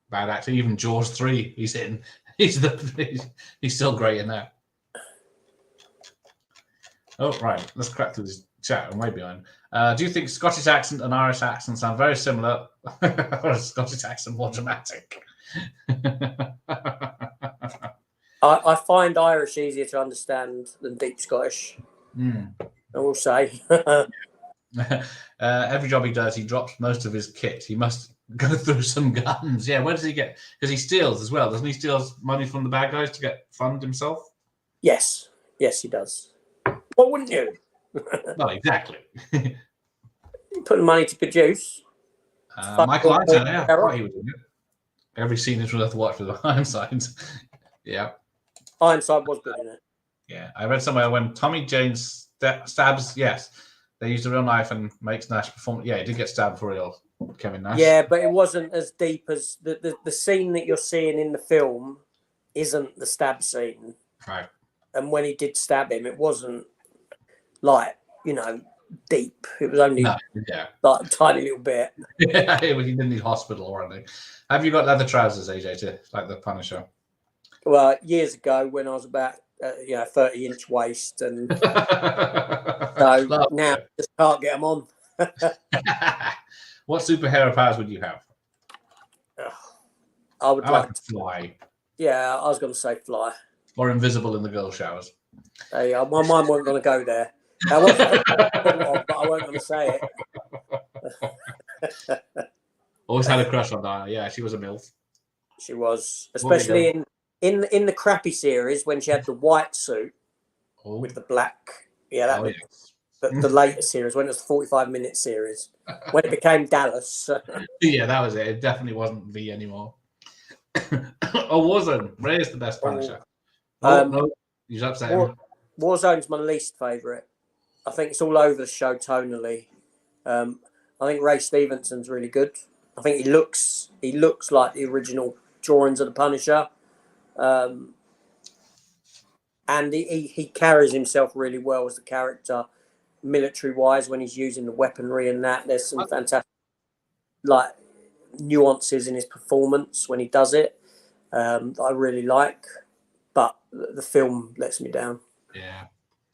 [SPEAKER 1] bad acting. Even Jaws 3, he's in. He's still great in that. Oh right, let's crack through this chat. I'm way behind. Do you think Scottish accent and Irish accent sound very similar, or is Scottish accent more dramatic?
[SPEAKER 2] I find Irish easier to understand than deep Scottish. I will say.
[SPEAKER 1] Every job he does, he drops most of his kit. He must go through some guns. Yeah, where does he get? Because he steals as well, doesn't he? Steals money from the bad guys to get fund himself.
[SPEAKER 2] Yes, he does. What wouldn't you?
[SPEAKER 1] Well, exactly.
[SPEAKER 2] Putting money to produce.
[SPEAKER 1] Michael Ironside, I thought he was in it. Every scene is worth watching with Ironside. Yeah.
[SPEAKER 2] Ironside was good in it.
[SPEAKER 1] Yeah. I read somewhere when Tommy James stabs, they used a real knife and makes Nash perform. Yeah, he did get stabbed for real, Kevin Nash.
[SPEAKER 2] Yeah, but it wasn't as deep as the scene that you're seeing in the film isn't the stab scene.
[SPEAKER 1] Right.
[SPEAKER 2] And when he did stab him, it wasn't like deep. It was only
[SPEAKER 1] No,
[SPEAKER 2] like a tiny little bit.
[SPEAKER 1] Yeah, he didn't need hospital or anything. Have you got leather trousers, AJ, like the Punisher?
[SPEAKER 2] Well, years ago when I was about 30-inch waist, and so now I just can't get them on.
[SPEAKER 1] What superhero powers would you have?
[SPEAKER 2] I would like
[SPEAKER 1] to fly.
[SPEAKER 2] Yeah, I was going to say fly.
[SPEAKER 1] Or invisible in the girl showers.
[SPEAKER 2] My mind wasn't going to go there. That was but I wasn't going to say it.
[SPEAKER 1] Always had a crush on Diana. Yeah, she was a MILF.
[SPEAKER 2] She was, especially in the crappy series when she had the white suit with the black. Yeah, that was the later series when it was a 45-minute series. When it became Dallas.
[SPEAKER 1] Yeah, that was it. It definitely wasn't V anymore. Or Warzone. Ray is the best Punisher. No, he's upsetting.
[SPEAKER 2] Warzone's my least favourite. I think it's all over the show tonally. I think Ray Stevenson's really good. I think he looks like the original drawings of the Punisher, and he carries himself really well as the character, military wise, when he's using the weaponry and that. There's some fantastic nuances in his performance when he does it that I really like, but the film lets me down.
[SPEAKER 1] Yeah.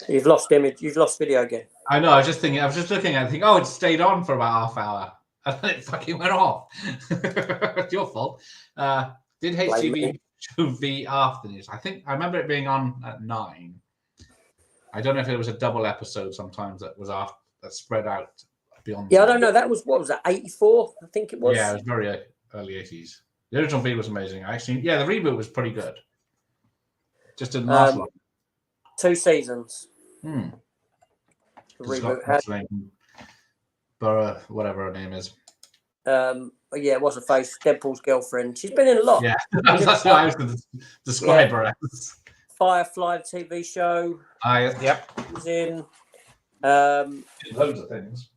[SPEAKER 2] You've lost image. You've lost video again.
[SPEAKER 1] I know. I was just looking at it. Oh, it stayed on for about half hour. And then it fucking went off. It's your fault. Did HTV show V after news? I remember it being on at 9. I don't know if it was a double episode sometimes that was after, that spread out beyond.
[SPEAKER 2] Yeah, I don't know. That was, what was that, 84? I think it was.
[SPEAKER 1] Yeah, it was very early 80s. The original V was amazing. Actually, yeah, the reboot was pretty good. Just didn't last long.
[SPEAKER 2] 2 seasons.
[SPEAKER 1] The
[SPEAKER 2] reboot had
[SPEAKER 1] Burra, whatever her name is.
[SPEAKER 2] Yeah, what's her face? Deadpool's girlfriend. She's been in a lot.
[SPEAKER 1] Yeah, that's what I was going to describe her as.
[SPEAKER 2] Firefly TV show.
[SPEAKER 1] Yep.
[SPEAKER 2] She was in.
[SPEAKER 1] Loads of things.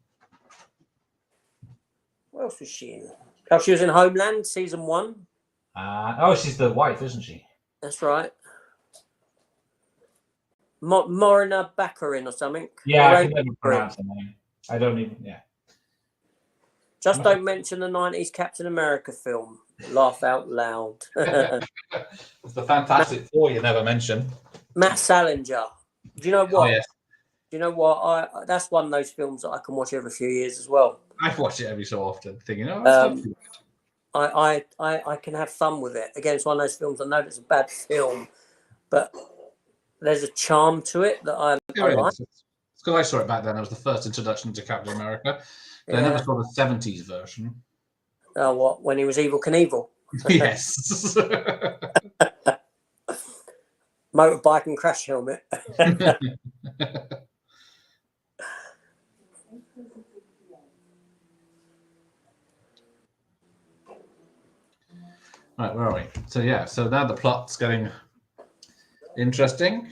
[SPEAKER 2] What else was she in? Oh, she was in Homeland season 1.
[SPEAKER 1] She's the wife, isn't she?
[SPEAKER 2] That's right. Morina Baccarin or something.
[SPEAKER 1] Yeah, I can never pronounce her name. I don't even. Yeah.
[SPEAKER 2] Just don't mention the 90s Captain America film. Laugh out loud.
[SPEAKER 1] It's the Fantastic Four you never mention.
[SPEAKER 2] Matt Salinger. Do you know what?
[SPEAKER 1] Oh, yes.
[SPEAKER 2] Do you know what? That's one of those films that I can watch every few years as well.
[SPEAKER 1] I watch it every so often, thinking,
[SPEAKER 2] I can have fun with it. Again, it's one of those films I know it's a bad film, but there's a charm to it that I like.
[SPEAKER 1] It's because I saw it back then. It was the first introduction to Captain America. But I never saw the 70s version.
[SPEAKER 2] Oh, what? When he was Evel Knievel?
[SPEAKER 1] Yes.
[SPEAKER 2] Motorbike and crash helmet.
[SPEAKER 1] Right, where are we? So now the plot's getting interesting.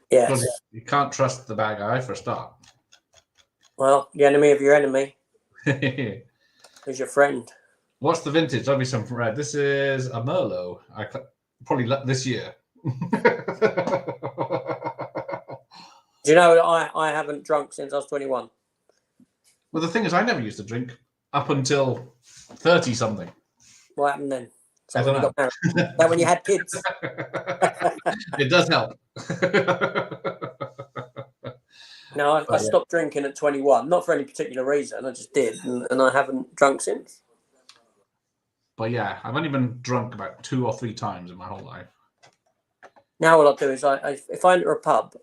[SPEAKER 2] Yes.
[SPEAKER 1] You can't trust the bad guy for a start.
[SPEAKER 2] Well, the enemy of your enemy is your friend.
[SPEAKER 1] What's the vintage? That'll be something red. This is a Merlot. Probably this year.
[SPEAKER 2] Do you know I haven't drunk since I was 21?
[SPEAKER 1] Well, the thing is, I never used to drink up until 30 something.
[SPEAKER 2] What happened then?
[SPEAKER 1] I don't know.
[SPEAKER 2] That when you had kids?
[SPEAKER 1] It does help.
[SPEAKER 2] No, I stopped drinking at 21, not for any particular reason. I just did, and I haven't drunk since.
[SPEAKER 1] But yeah, I've only been drunk about 2 or 3 times in my whole life.
[SPEAKER 2] Now what I'll do is, if I enter a pub,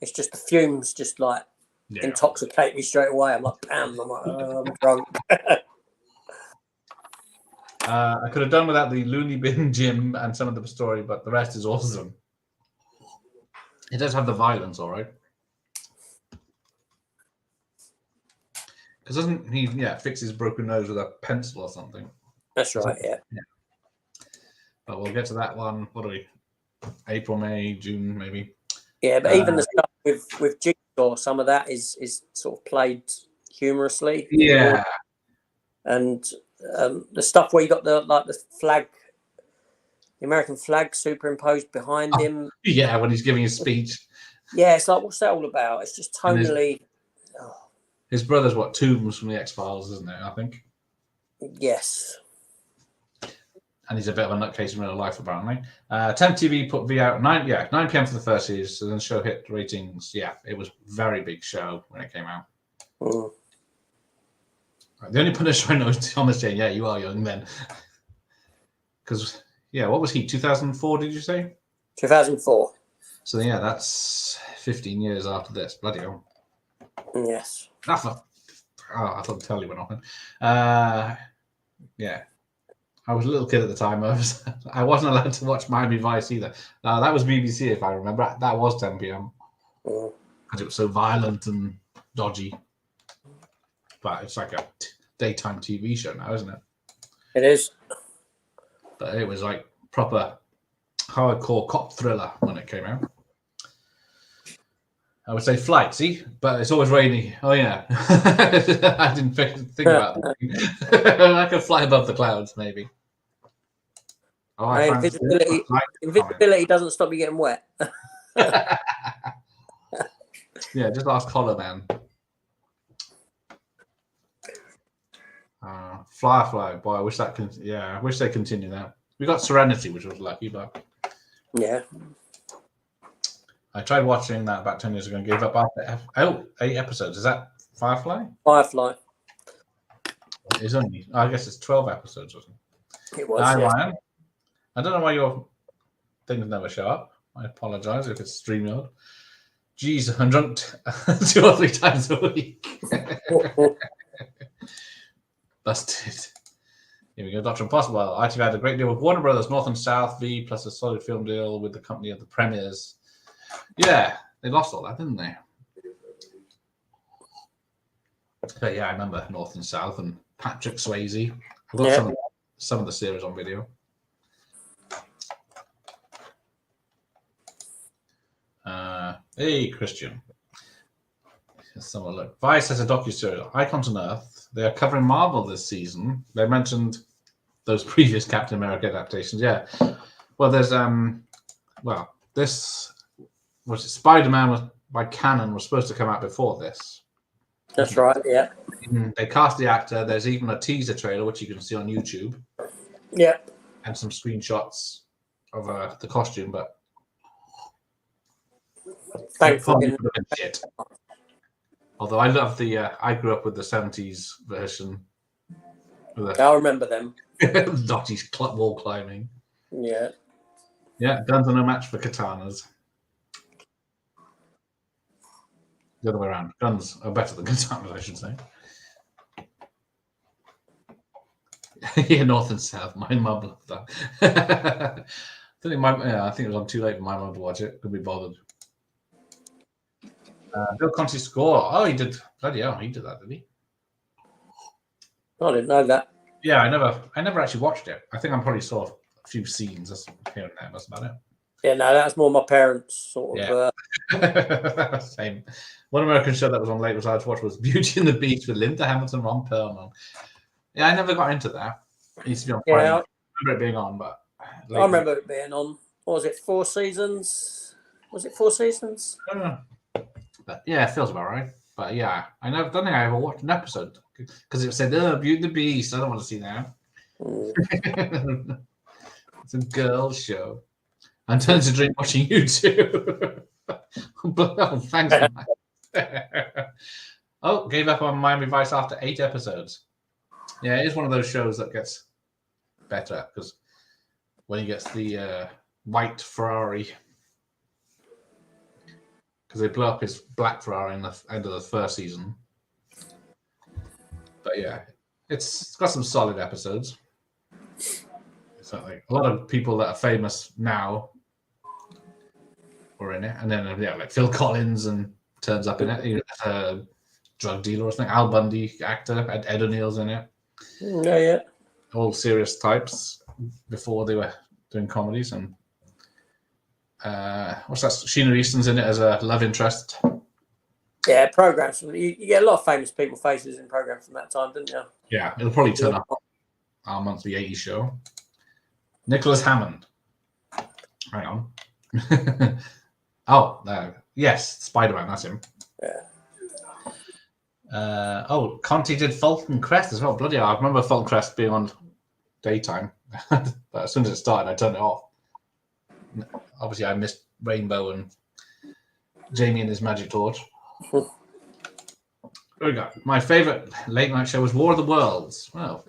[SPEAKER 2] it's just the fumes just like intoxicate me straight away. I'm like, bam, I'm like, oh, I'm drunk.
[SPEAKER 1] I could have done without the loony bin gym and some of the story, but the rest is awesome. It does have the violence, all right. Because doesn't he, fix his broken nose with a pencil or something?
[SPEAKER 2] That's right, yeah.
[SPEAKER 1] But we'll get to that one. What are we? April, May, June, maybe.
[SPEAKER 2] Yeah, but even the stuff with Jigsaw, some of that is sort of played humorously.
[SPEAKER 1] Yeah.
[SPEAKER 2] And the stuff where you got the flag, the American flag superimposed behind him.
[SPEAKER 1] Yeah, when he's giving his speech.
[SPEAKER 2] Yeah, it's like, what's that all about? It's just
[SPEAKER 1] And
[SPEAKER 2] tonally.
[SPEAKER 1] His brother's what, Toombs from the X-Files, isn't it? I think.
[SPEAKER 2] Yes.
[SPEAKER 1] And he's a bit of a nutcase in real life, apparently. Temp TV put V out 9 p.m. for the first season, and the show hit ratings. Yeah, it was a very big show when it came out.
[SPEAKER 2] Mm.
[SPEAKER 1] The only Punisher I know is Thomas saying, "Yeah, you are young then." Because what was he? 2004? Did you say?
[SPEAKER 2] 2004.
[SPEAKER 1] So yeah, that's 15 years after this. Bloody hell.
[SPEAKER 2] Yes.
[SPEAKER 1] I thought the telly went off. Yeah. I was a little kid at the time. I wasn't allowed to watch Miami Vice either. That was BBC, if I remember. That was 10 p.m. Because it was so violent and dodgy. But it's like a daytime TV show now, isn't it?
[SPEAKER 2] It is.
[SPEAKER 1] But it was like proper hardcore cop thriller when it came out. I would say Flight, see? But it's always rainy. Oh, yeah. I didn't think about that. I could fly above the clouds, maybe. Oh,
[SPEAKER 2] invisibility doesn't stop you getting wet.
[SPEAKER 1] Yeah, just ask Collar, man. Firefly, boy, I wish that I wish they continued that. We got Serenity, which was lucky, but
[SPEAKER 2] yeah.
[SPEAKER 1] I tried watching that about 10 years ago and gave up after 8 episodes. Is that Firefly?
[SPEAKER 2] Firefly.
[SPEAKER 1] It's only, I guess it's 12 episodes, wasn't it?
[SPEAKER 2] It was.
[SPEAKER 1] Ryan. I don't know why your things never show up. I apologize if it's StreamYard. Jeez, I'm drunk 2 or 3 times a week. Busted. Here we go. Dr. Impossible. ITV had a great deal with Warner Brothers, North and South, V, plus a solid film deal with the company of the premieres. Yeah, they lost all that, didn't they? But yeah, I remember North and South and Patrick Swayze. I've got some of the series on video. Hey, Christian. Someone look. Vice has a docuseries, Icons on Earth. They are covering Marvel this season. They mentioned those previous Captain America adaptations. Yeah. Well, there's this was it Spider-Man by Canon was supposed to come out before this.
[SPEAKER 2] That's right. Yeah.
[SPEAKER 1] They cast the actor. There's even a teaser trailer which you can see on YouTube.
[SPEAKER 2] Yeah.
[SPEAKER 1] And some screenshots of the costume, but
[SPEAKER 2] thankfully,
[SPEAKER 1] shit. Although I love I grew up with the 70s version.
[SPEAKER 2] I remember them.
[SPEAKER 1] Dottie's wall climbing.
[SPEAKER 2] Yeah.
[SPEAKER 1] Yeah, guns are no match for katanas. The other way around. Guns are better than katanas, I should say. Yeah, North and South. My mum loved that. I think it was on too late for my mum to watch it. Couldn't be bothered. Bill Conti's score. Oh, he did. Bloody hell, he did that, did he?
[SPEAKER 2] I didn't know that.
[SPEAKER 1] Yeah, I never actually watched it. I think I probably saw a few scenes here and there. That's about it.
[SPEAKER 2] Yeah, no, that's more my parents sort of.
[SPEAKER 1] Same. One American show that was on late was I watched was Beauty and the Beast with Linda Hamilton, Ron Perlman. Yeah, I never got into that. It used to be on Friday. I remember it being on, but
[SPEAKER 2] I remember it being on. What was it? 4 seasons? Was it 4 seasons?
[SPEAKER 1] I don't know. But yeah, it feels about right. But yeah, I don't think I ever watched an episode because it said, Beauty and the Beast. I don't want to see that. It's a girl's show. I'm turning to drink watching you too. Oh, thanks. Gave up on Miami Vice after 8 episodes. Yeah, it is one of those shows that gets better because when he gets the white Ferrari, because they blow up his black Ferrari in the end of the first season. But yeah, it's got some solid episodes. So like a lot of people that are famous now were in it, and then like Phil Collins and turns up in it. A drug dealer or something. Al Bundy, actor, Ed O'Neill's in it.
[SPEAKER 2] Yeah.
[SPEAKER 1] All serious types before they were doing comedies. And what's that? Sheena Easton's in it as a love interest.
[SPEAKER 2] Yeah, programs. You get a lot of famous people faces in programs from that time, didn't you?
[SPEAKER 1] Yeah, it'll probably turn up our monthly 80s show. Nicholas Hammond. Hang on. Yes, Spider-Man. That's him.
[SPEAKER 2] Yeah.
[SPEAKER 1] Conti did Falcon Crest as well. Bloody hell, I remember Falcon Crest being on daytime, but as soon as it started, I turned it off. Obviously, I missed Rainbow and Jamie and his magic torch. There we go. My favourite late night show was War of the Worlds. Well,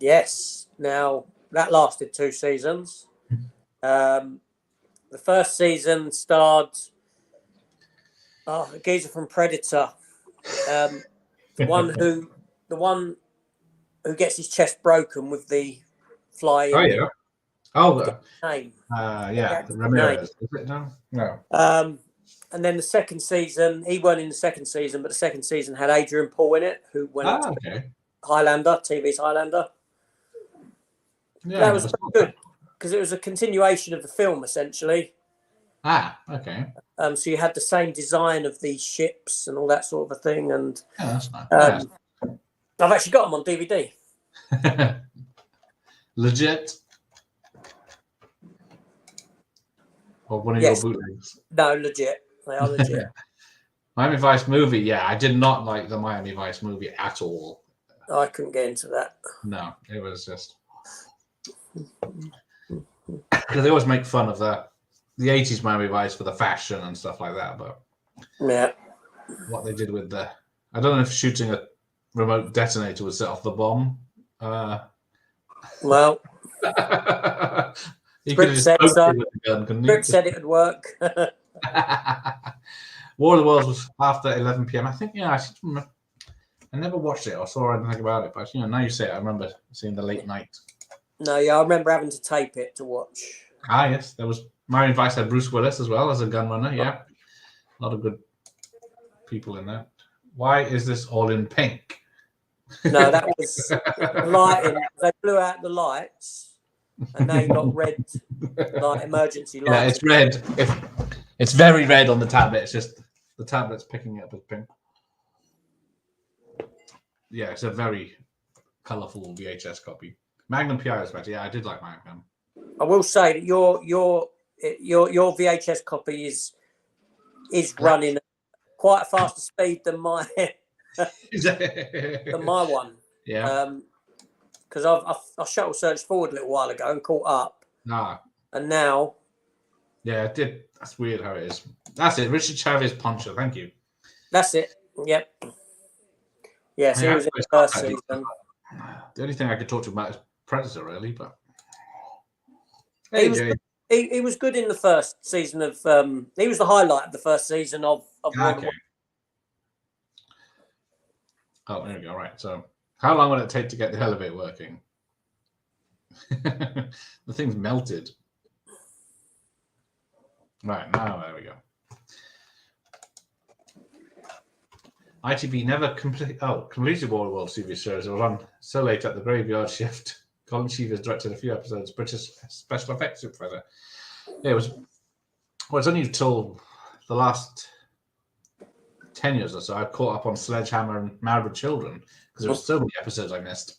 [SPEAKER 2] yes. Now that lasted 2 seasons. The first season starred a geezer from Predator, the one who gets his chest broken with the flying.
[SPEAKER 1] oh yeah. Oh,
[SPEAKER 2] name.
[SPEAKER 1] Ramirez. Is it no? No.
[SPEAKER 2] And then the second season, he weren't in the second season, but the second season had Adrian Paul in it, who went on to Highlander, TV's Highlander.
[SPEAKER 1] Yeah,
[SPEAKER 2] that was good because it was a continuation of the film, essentially.
[SPEAKER 1] Okay.
[SPEAKER 2] So you had the same design of these ships and all that sort of a thing. And
[SPEAKER 1] that's nice.
[SPEAKER 2] I've actually got them on DVD.
[SPEAKER 1] Legit? Or one of your bootlegs?
[SPEAKER 2] No, legit. They are legit.
[SPEAKER 1] Miami Vice movie, yeah. I did not like the Miami Vice movie at all.
[SPEAKER 2] I couldn't get into that.
[SPEAKER 1] No, it was just... Because they always make fun of the 80s Miami Vice for the fashion and stuff like that, but...
[SPEAKER 2] Yeah.
[SPEAKER 1] What they did with the... I don't know if shooting a remote detonator would set off the bomb.
[SPEAKER 2] Well...
[SPEAKER 1] Script
[SPEAKER 2] said it would work.
[SPEAKER 1] War of the Worlds was after 11 p.m. I think, I never watched it or saw anything about it, but now you say it, I remember seeing the late night.
[SPEAKER 2] No, I remember having to tape it to watch.
[SPEAKER 1] Yes, there was Marion Vice had Bruce Willis as well as a gunrunner. Yeah, a lot of good people in there. Why is this all in pink?
[SPEAKER 2] No, that was lighting. They blew out the lights. And now you've got red, like emergency lights.
[SPEAKER 1] Yeah, it's red. It's very red on the tablet. It's just the tablet's picking it up as pink. Yeah, it's a very colourful VHS copy. Magnum PI was better. Yeah, I did like Magnum.
[SPEAKER 2] I will say that your VHS copy is running at quite a faster speed than my one.
[SPEAKER 1] Yeah.
[SPEAKER 2] Because I shuttle searched forward a little while ago and caught up. And now.
[SPEAKER 1] Yeah, it did. That's weird how it is. That's it. Richard Chavez Poncho. Thank you.
[SPEAKER 2] That's it. Yep. Yeah, so he was in the first season.
[SPEAKER 1] The only thing I could talk to about is Predator, really, but.
[SPEAKER 2] He was good in the first season of. He was the highlight of the first season of
[SPEAKER 1] okay. Oh, there we go. Right. So, how long will it take to get the elevator working? The thing's melted. Right, now there we go. ITV never completed War of the World TV series. It was on so late at the graveyard shift. Colin Sheevers directed a few episodes. British special effects supervisor. Yeah, it was. Well, it's only until the last 10 years or so I caught up on Sledgehammer and Married with Children because there were so many episodes I missed.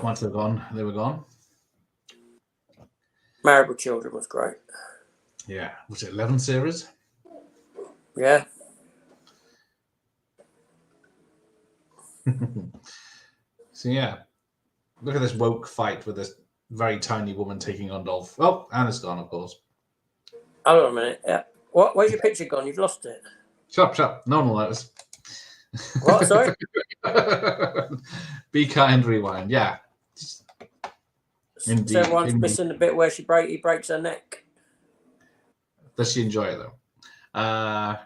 [SPEAKER 1] Once they're gone, they were gone.
[SPEAKER 2] Married with Children was great.
[SPEAKER 1] Yeah, was it 11 series?
[SPEAKER 2] Yeah.
[SPEAKER 1] So yeah, look at this woke fight with this very tiny woman taking on Dolph. Oh, and it's gone, of course.
[SPEAKER 2] Hold on a minute. Yeah. Where's your picture gone? You've lost it.
[SPEAKER 1] Shut up. No one will notice.
[SPEAKER 2] What? Sorry?
[SPEAKER 1] Be kind, rewind. Yeah. Indeed.
[SPEAKER 2] So everyone's missing the bit where he breaks her neck.
[SPEAKER 1] Does she enjoy it, though? I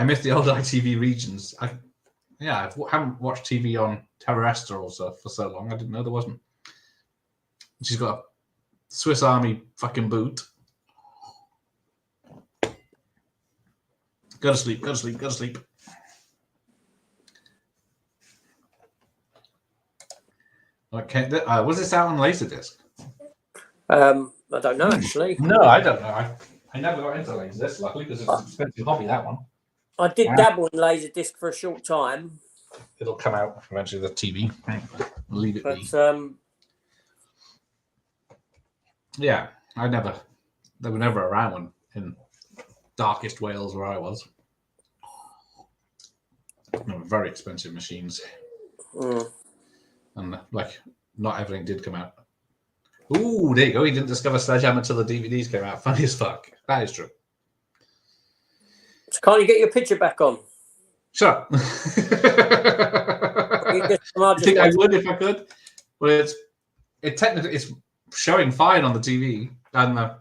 [SPEAKER 1] miss the old ITV regions. I haven't watched TV on terrestrial stuff for so long. I didn't know there wasn't. She's got a Swiss Army fucking boot. Go to sleep, go to sleep, go to sleep. Okay, was this out on Laserdisc?
[SPEAKER 2] I don't know, actually.
[SPEAKER 1] No, I don't know. I never got into Laserdisc, luckily, because it's an expensive hobby, that one.
[SPEAKER 2] I did dabble in Laserdisc for a short time.
[SPEAKER 1] It'll come out eventually, the TV. Leave it be.
[SPEAKER 2] But,
[SPEAKER 1] yeah, I never they were never around in darkest Wales where I was. They were very expensive machines. And like, not everything did come out. Ooh, there you go. He didn't discover Sledgehammer until the DVDs came out. Funny as fuck. That is true.
[SPEAKER 2] So can't you get your picture back on?
[SPEAKER 1] Shut up. I think I would if I could. But it technically it's showing fine on the TV and the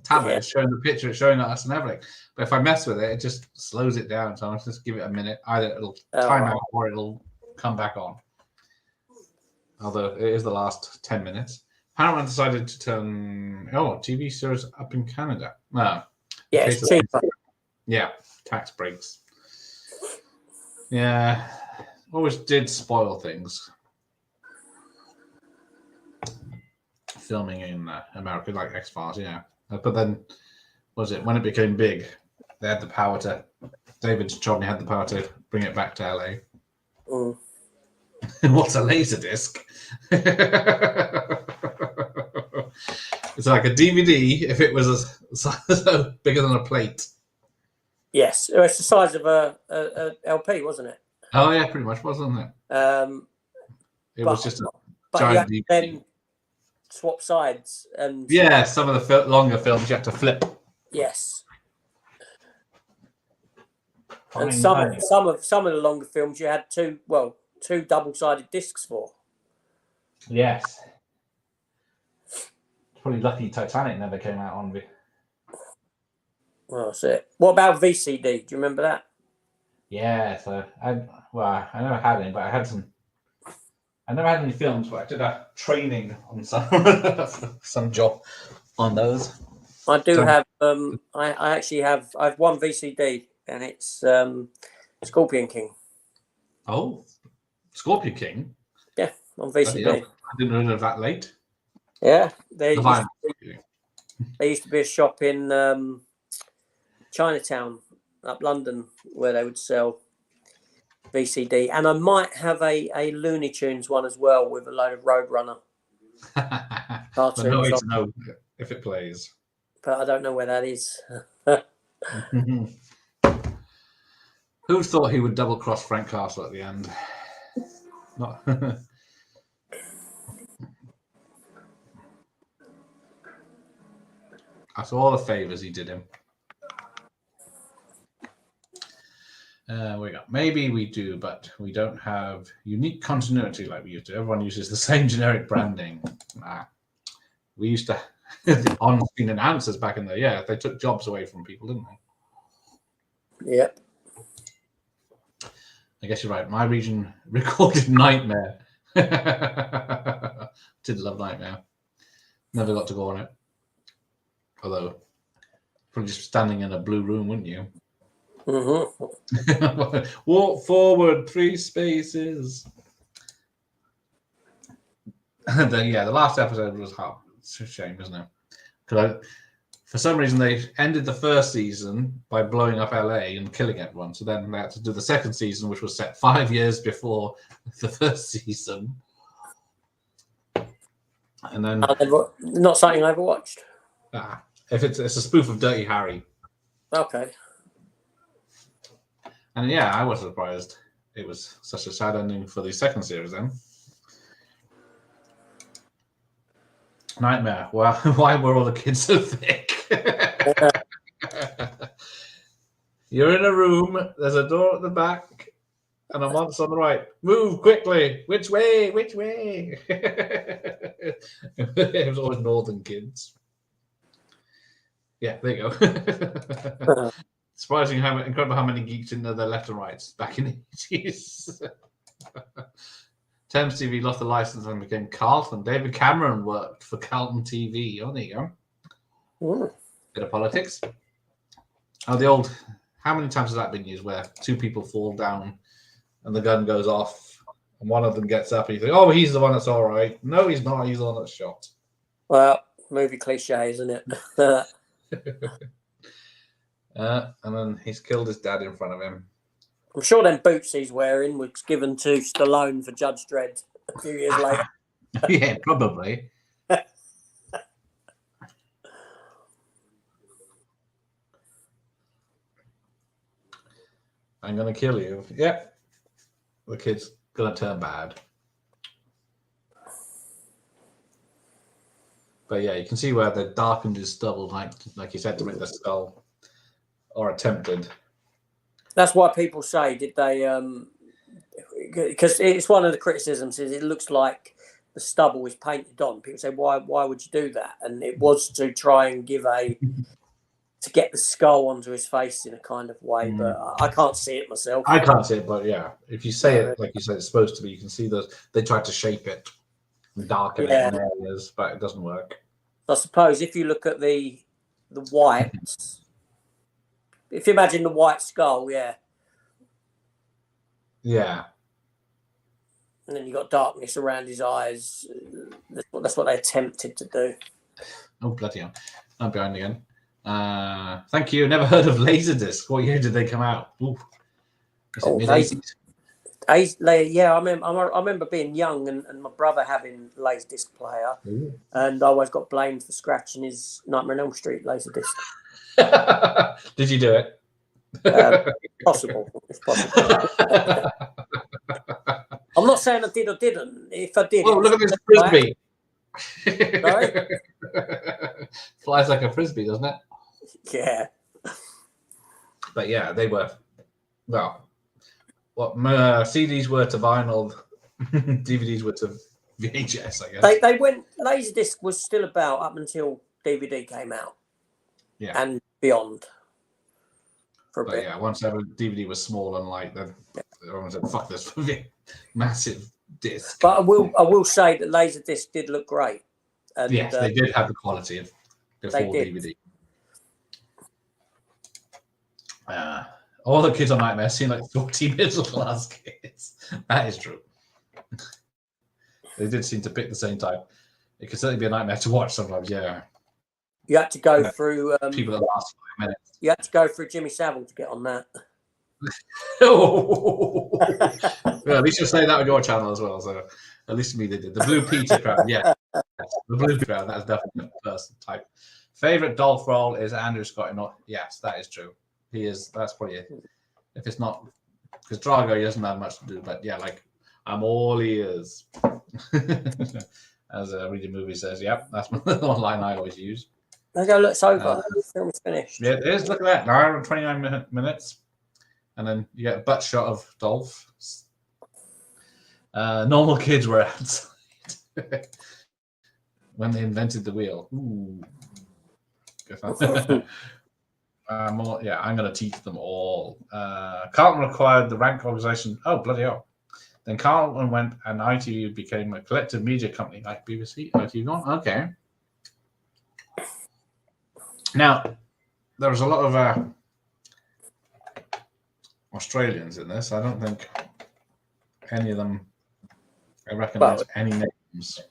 [SPEAKER 1] tablet. It's showing the picture, it's showing us and everything. But if I mess with it, it just slows it down. So I'll just give it a minute. Either it'll time out or it'll come back on. Although it is the last 10 minutes. Paramount decided to turn TV series up in Canada. No.
[SPEAKER 2] Yeah, it's cheaper.
[SPEAKER 1] Yeah, tax breaks. Yeah, always did spoil things. Filming in America, like X-Files, yeah. But then, was it when it became big? They had the power to. David Duchovny had the power to bring it back to LA. What's a laser disc? It's like a DVD if it was so bigger than a plate.
[SPEAKER 2] Yes, it's the size of a LP, wasn't it?
[SPEAKER 1] Oh yeah, pretty much, wasn't it? It was just a giant DVD.
[SPEAKER 2] Then swap sides and
[SPEAKER 1] yeah, some of the longer films you had to flip.
[SPEAKER 2] Yes, and some of the longer films you had two double-sided discs for.
[SPEAKER 1] Yes. Probably lucky Titanic never came out on.
[SPEAKER 2] Well, that's it. What about VCD? Do you remember that?
[SPEAKER 1] Yeah, so I never had any, but I never had any films, but I did a training on some job on those.
[SPEAKER 2] I do have. I actually have. I have one VCD, and it's Scorpion King.
[SPEAKER 1] Oh, Scorpion King.
[SPEAKER 2] Yeah, on VCD.
[SPEAKER 1] I didn't know that late.
[SPEAKER 2] Yeah, there used to be a shop in Chinatown, up London, where they would sell VCD, and I might have a Looney Tunes one as well with a load of Roadrunner cartoons.
[SPEAKER 1] No way to know if it plays,
[SPEAKER 2] but I don't know where that is.
[SPEAKER 1] Who thought he would double cross Frank Castle at the end? Not. After all the favours he did him. We got maybe we do, but we don't have unique continuity like we used to. Everyone uses the same generic branding. We used to on-screen announcers back in the they took jobs away from people, didn't they?
[SPEAKER 2] Yep.
[SPEAKER 1] I guess you're right. My region recorded Nightmare. Did love Nightmare. Never got to go on it. Although, probably just standing in a blue room, wouldn't you?
[SPEAKER 2] Mm-hmm.
[SPEAKER 1] Walk forward 3 spaces. And then, the last episode was hard. It's a shame, isn't it? Because for some reason they ended the first season by blowing up LA and killing everyone. So then they had to do the second season, which was set 5 years before the first season. And then
[SPEAKER 2] not something I ever watched.
[SPEAKER 1] If it's a spoof of Dirty Harry.
[SPEAKER 2] Okay.
[SPEAKER 1] And I was surprised it was such a sad ending for the second series then. Nightmare. Why were all the kids so thick? You're in a room, there's a door at the back, and a monster on the right. Move quickly. Which way? Which way? It was always northern kids. Yeah, there you go. Surprising incredible how many geeks didn't know their left and rights back in the 80s. Thames TV lost the license and became Carlton. David Cameron worked for Carlton TV. Oh, there you go. Bit of politics. Oh, the old... How many times has that been used where 2 people fall down and the gun goes off and one of them gets up and you think, oh, he's the one that's all right. No, he's not. He's the one that's shot.
[SPEAKER 2] Well, movie cliche, isn't it?
[SPEAKER 1] And then he's killed his dad in front of him.
[SPEAKER 2] I'm sure them boots he's wearing was given to Stallone for Judge Dredd a few years later.
[SPEAKER 1] Yeah, probably. I'm going to kill you. Yep. The kid's going to turn bad. But yeah, you can see where they darkened his stubble, like you said, to make the skull, or attempted.
[SPEAKER 2] That's why people say, did they? Because it's one of the criticisms is it looks like the stubble is painted on. People say, why would you do that? And it was to try and to get the skull onto his face in a kind of way. But I can't see it myself.
[SPEAKER 1] I can't see it, but yeah, if you say it like you said, it's supposed to be. You can see they tried to shape it. Darken it in areas, but it doesn't work.
[SPEAKER 2] I suppose if you look at the whites, if you imagine the white skull, yeah, and then you got darkness around his eyes. That's what they attempted to do.
[SPEAKER 1] Oh bloody hell! I'm behind again. Thank you. Never heard of Laserdisc. What year did they come out? Ooh. Is it mid-80s?
[SPEAKER 2] Yeah, I remember being young and my brother having Laserdisc player. Ooh. And I always got blamed for scratching his Nightmare on Elm Street Laserdisc.
[SPEAKER 1] Did you do it?
[SPEAKER 2] Possible. It's possible. I'm not saying I did or didn't. If I did,
[SPEAKER 1] look at this frisbee.
[SPEAKER 2] Sorry?
[SPEAKER 1] Flies like a frisbee, doesn't it?
[SPEAKER 2] Yeah.
[SPEAKER 1] But yeah, they were what CDs were to vinyl, DVDs were to VHS, I guess.
[SPEAKER 2] They went. Laserdisc was still about up until DVD came out. Yeah. And beyond. For a bit.
[SPEAKER 1] Yeah, once ever DVD was small and light, then everyone said, "Fuck this massive disc."
[SPEAKER 2] But I will say that Laserdisc did look great. And,
[SPEAKER 1] yes, they did have the quality of before DVD. All the kids on Nightmare seem like 40 middle class kids. That is true. They did seem to pick the same type. It could certainly be a nightmare to watch sometimes. Yeah.
[SPEAKER 2] You had to go through
[SPEAKER 1] people that last 5 minutes.
[SPEAKER 2] You had to go through Jimmy Savile to get on that.
[SPEAKER 1] Well, at least you'll say that on your channel as well. So at least me they did. The Blue Peter crowd, yeah. The Blue crowd, that's definitely the person type. Favorite Dolph role is Andrew Scott. Yes, that is true. He is. That's probably it. If it's not, because Drago, he doesn't have much to do. But yeah, like I'm all ears. As a reading movie says, yep, that's one line I always use.
[SPEAKER 2] There you go, look, it's over. The film's finished.
[SPEAKER 1] Yeah, it is. Look at that. 1 hour and 29 minutes. And then you get a butt shot of Dolph. Normal kids were outside when they invented the wheel. Ooh. I'm going to teach them all. Carlton acquired the rank organization. Oh, bloody hell. Then Carlton went and ITV became a collective media company like BBC. ITV on. Okay. Now, there was a lot of Australians in this. I don't think any of them I recognize any names.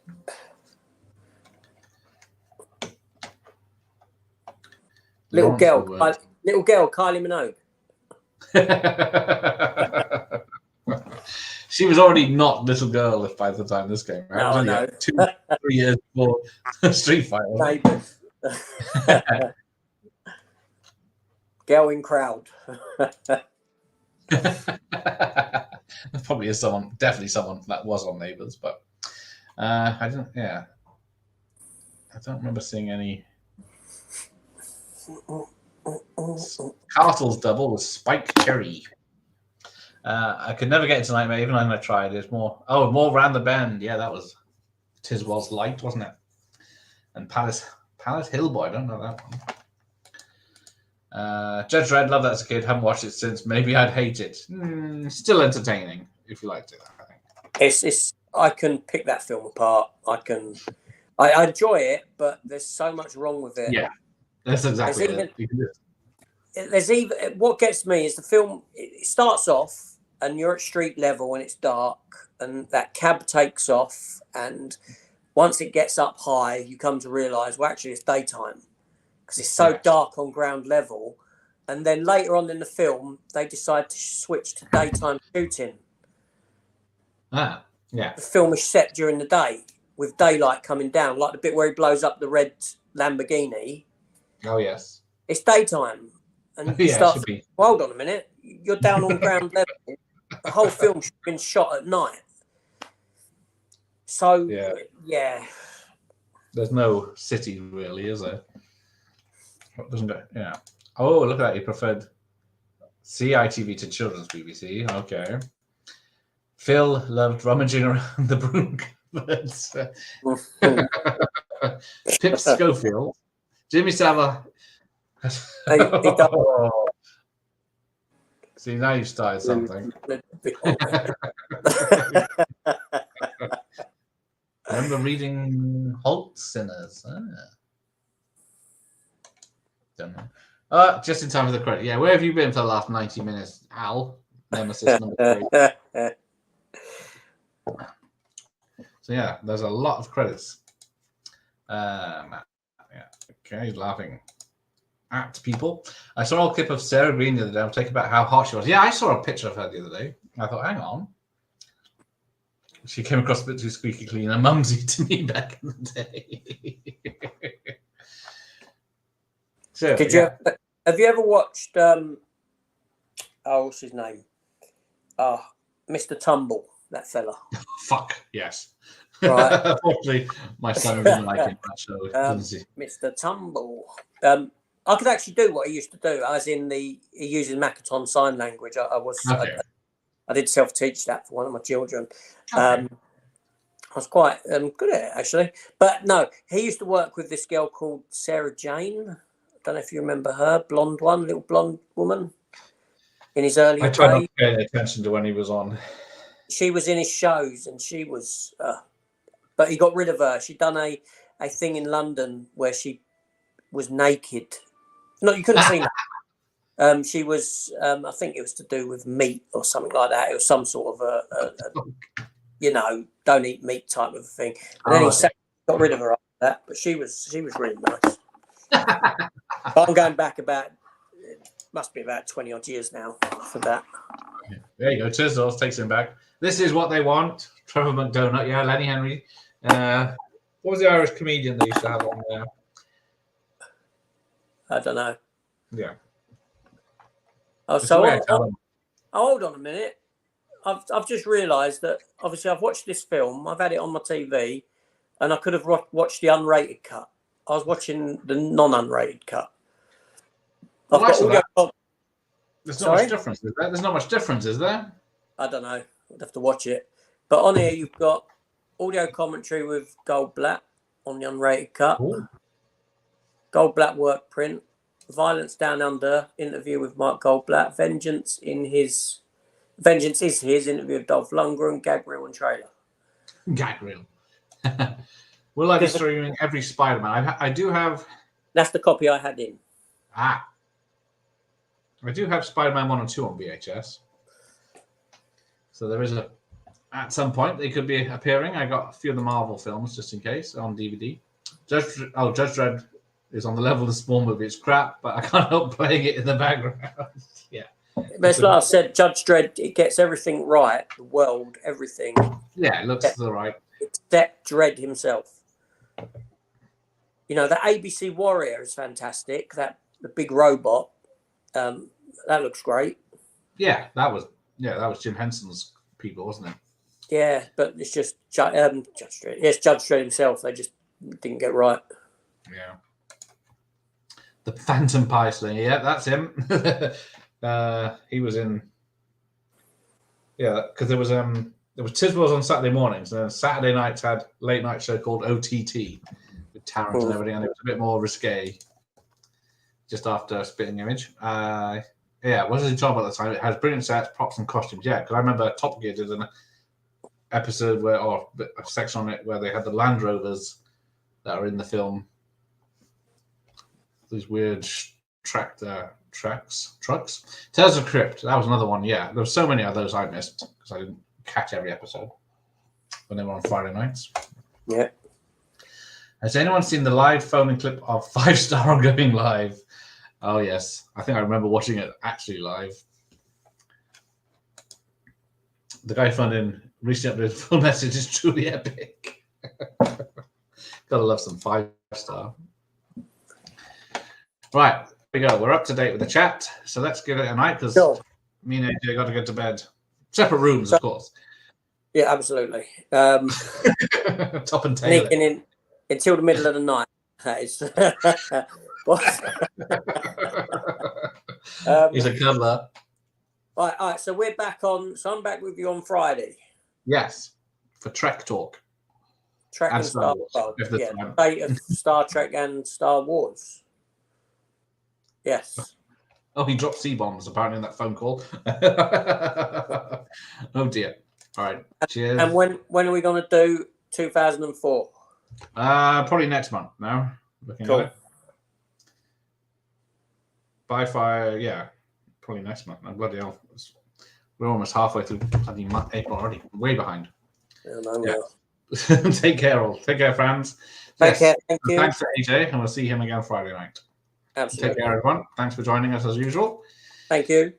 [SPEAKER 2] Little girl, Kylie
[SPEAKER 1] Minogue. She was already not little girl if by the time this came out.
[SPEAKER 2] No, I know.
[SPEAKER 1] 2-3 years before Street Fighter.
[SPEAKER 2] Girl in crowd.
[SPEAKER 1] Probably is definitely someone that was on Neighbours, but I don't remember seeing any. Castle's double was Spike Cherry. I could never get into Nightmare, even when I tried. It's more Round the Bend. Yeah, that was Tiswell's Light, wasn't it? And Palace Hillboy. I don't know that one. Judge Dredd, loved that as a kid. Haven't watched it since. Maybe I'd hate it. Still entertaining if you liked it. I think
[SPEAKER 2] it's. I can pick that film apart. I enjoy it, but there's so much wrong with it.
[SPEAKER 1] Yeah, that's exactly it.
[SPEAKER 2] There's even what gets me is the film. It starts off and you're at street level and it's dark, and that cab takes off, and once it gets up high, you come to realise, well, actually, it's daytime because it's so dark on ground level. And then later on in the film, they decide to switch to daytime shooting.
[SPEAKER 1] Yeah.
[SPEAKER 2] The film is set during the day with daylight coming down, like the bit where he blows up the red Lamborghini.
[SPEAKER 1] Oh, yes.
[SPEAKER 2] It's daytime. And you start thinking, well, hold on a minute. you're down on ground level. The whole film should have been shot at night. So yeah.
[SPEAKER 1] There's no city really, is there? Doesn't it? Yeah. Oh, look at that. You preferred CITV to children's BBC. Okay. Phil loved rummaging around the broom cupboards. Pip Schofield. Jimmy Savile. See, now you've started something. Remember reading Holt Sinners? Don't know. Just in time for the credit. Yeah, where have you been for the last 90 minutes, Al? Nemesis number 3. So yeah, there's a lot of credits. Yeah. Okay, he's laughing at people. I saw a clip of Sarah Green the other day. I'll take about how hot she was. Yeah, I saw a picture of her the other day. I thought, hang on. She came across a bit too squeaky clean and mumsy to me back in the day. So,
[SPEAKER 2] have you ever watched what's his name? Mr. Tumble, that fella.
[SPEAKER 1] Fuck, yes.
[SPEAKER 2] Right.
[SPEAKER 1] Unfortunately, my son didn't like him that show, doesn't he?
[SPEAKER 2] Mr. Tumble. I could actually do what he used to do, as in he uses Makaton sign language. I did self-teach that for one of my children. I was quite good at it, actually. But no, he used to work with this girl called Sarah Jane. I don't know if you remember her, blonde one, little blonde woman in his early days. I
[SPEAKER 1] tried not to pay attention to when he was on.
[SPEAKER 2] She was in his shows, and she was... but he got rid of her. She'd done a thing in London where she was naked. No, you couldn't see her. She was, I think it was to do with meat or something like that. It was some sort of a don't eat meat type of thing. And then he got rid of her after that. But she was really nice. I'm going back must be about 20 odd years now for that.
[SPEAKER 1] There you go. Tisdale takes him back. This is what they want. Trevor McDonagh, yeah, Lenny Henry. What was the Irish comedian they used to have on there?
[SPEAKER 2] I don't know.
[SPEAKER 1] Yeah.
[SPEAKER 2] Oh, so hold on a minute. I've just realised that obviously I've watched this film. I've had it on my TV, and I could have watched the unrated cut. I was watching the non-unrated cut.
[SPEAKER 1] There's not much difference, is there? There's not much difference, is there?
[SPEAKER 2] I don't know. I'd have to watch it. But on here, you've got audio commentary with Goldblatt on the unrated cut.
[SPEAKER 1] Ooh.
[SPEAKER 2] Goldblatt work print. Violence Down Under interview with Mark Goldblatt. Vengeance is his interview with Dolph Lundgren. Gag reel and trailer.
[SPEAKER 1] Gag reel. Will I be streaming every Spider-Man? I do have.
[SPEAKER 2] That's the copy I had in.
[SPEAKER 1] I do have Spider-Man 1 and 2 on VHS. So there is at some point they could be appearing. I got a few of the Marvel films just in case on DVD. Judge Dredd is on the level of the small movie. It's crap, but I can't help playing it in the background. Yeah.
[SPEAKER 2] But it's like I said, Judge Dredd, it gets everything right. The world, everything.
[SPEAKER 1] Yeah, it looks the right.
[SPEAKER 2] Except Dredd himself. You know, the ABC Warrior is fantastic. The big robot. That looks great.
[SPEAKER 1] Yeah, that was Jim Henson's people, wasn't it?
[SPEAKER 2] Yeah, but it's just Judge Dredd. Yes, Judge Dredd himself. They just didn't get right.
[SPEAKER 1] Yeah. The Phantom Pie Slinger. Yeah, that's him. He was in. Yeah, because there was Tiswell's on Saturday mornings, and then Saturday nights had late night show called OTT with Tarrant and everything, and it was a bit more risque. Just after Spitting Image. Yeah, what was his job at the time? It has brilliant sets, props, and costumes. Yeah, because I remember Top Gear did an episode a section on it where they had the Land Rovers that are in the film. These weird trucks. Tales of Crypt. That was another one. Yeah, there were so many of those I missed because I didn't catch every episode when they were on Friday nights.
[SPEAKER 2] Yeah.
[SPEAKER 1] Has anyone seen the live phone-in clip of 5 Star on Going Live? Oh, yes. I think I remember watching it actually live. The guy phoned in recently updated full message is truly epic. Gotta love some 5 Star. Right, here we go. We're up to date with the chat. So let's give it a night because Me and AJ got to get to bed. Separate rooms, of course.
[SPEAKER 2] Yeah, absolutely.
[SPEAKER 1] Top and tail.
[SPEAKER 2] Sneaking in until the middle of the night. That is.
[SPEAKER 1] He's a cuddler.
[SPEAKER 2] All right. So we're back on. So I'm back with you on Friday.
[SPEAKER 1] Yes, for Trek Talk.
[SPEAKER 2] Trek and Star Wars. Yeah, debate of Star Trek and Star Wars. Yes.
[SPEAKER 1] Oh, he dropped C-bombs apparently in that phone call. Oh dear. All right. Cheers.
[SPEAKER 2] And when are we going to do 2004?
[SPEAKER 1] Probably next month now. Looking at it. By fire, yeah. Probably next month. Oh, bloody hell. We're almost halfway through bloody April already. Way behind.
[SPEAKER 2] Yeah.
[SPEAKER 1] Take care, all. Take care, friends.
[SPEAKER 2] Take care. Thank you.
[SPEAKER 1] Thanks to AJ, and we'll see him again Friday night.
[SPEAKER 2] Absolutely.
[SPEAKER 1] Take care, everyone. Thanks for joining us as usual.
[SPEAKER 2] Thank you.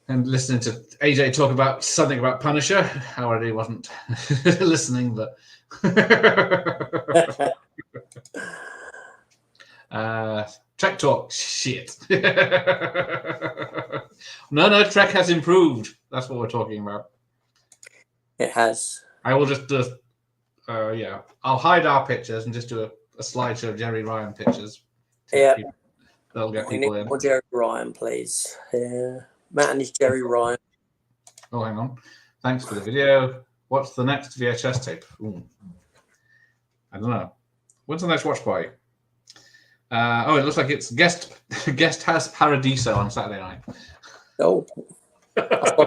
[SPEAKER 1] And listening to AJ talk about something about Punisher. I already wasn't listening, but Trek Talk, shit. No, Trek has improved. That's what we're talking about.
[SPEAKER 2] It has.
[SPEAKER 1] I will just do, I'll hide our pictures and just do a slideshow of Jerry Ryan pictures.
[SPEAKER 2] Yeah.
[SPEAKER 1] That'll get
[SPEAKER 2] We
[SPEAKER 1] people
[SPEAKER 2] need
[SPEAKER 1] in.
[SPEAKER 2] more Jerry Ryan, please. Yeah. Matt and his Jerry Ryan.
[SPEAKER 1] Oh, hang on. Thanks for the video. What's the next VHS tape? Ooh. I don't know. When's the next watch party? It looks like it's Guest House Paradiso on Saturday night.
[SPEAKER 2] Oh. I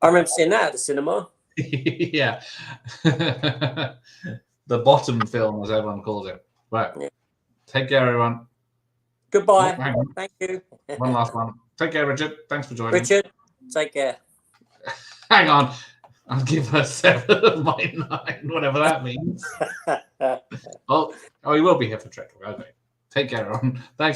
[SPEAKER 2] remember seeing that at the cinema.
[SPEAKER 1] Yeah. The bottom film, as everyone calls it. Right.
[SPEAKER 2] Yeah.
[SPEAKER 1] Take care, everyone.
[SPEAKER 2] Goodbye.
[SPEAKER 1] Oh, hang on.
[SPEAKER 2] Thank you.
[SPEAKER 1] One last one. Take care, Richard. Thanks for joining.
[SPEAKER 2] Richard, take care.
[SPEAKER 1] Hang on. I'll give her 7 of my 9, whatever that means. Oh, he will be here for Trek. Okay. Take care, everyone. Thanks.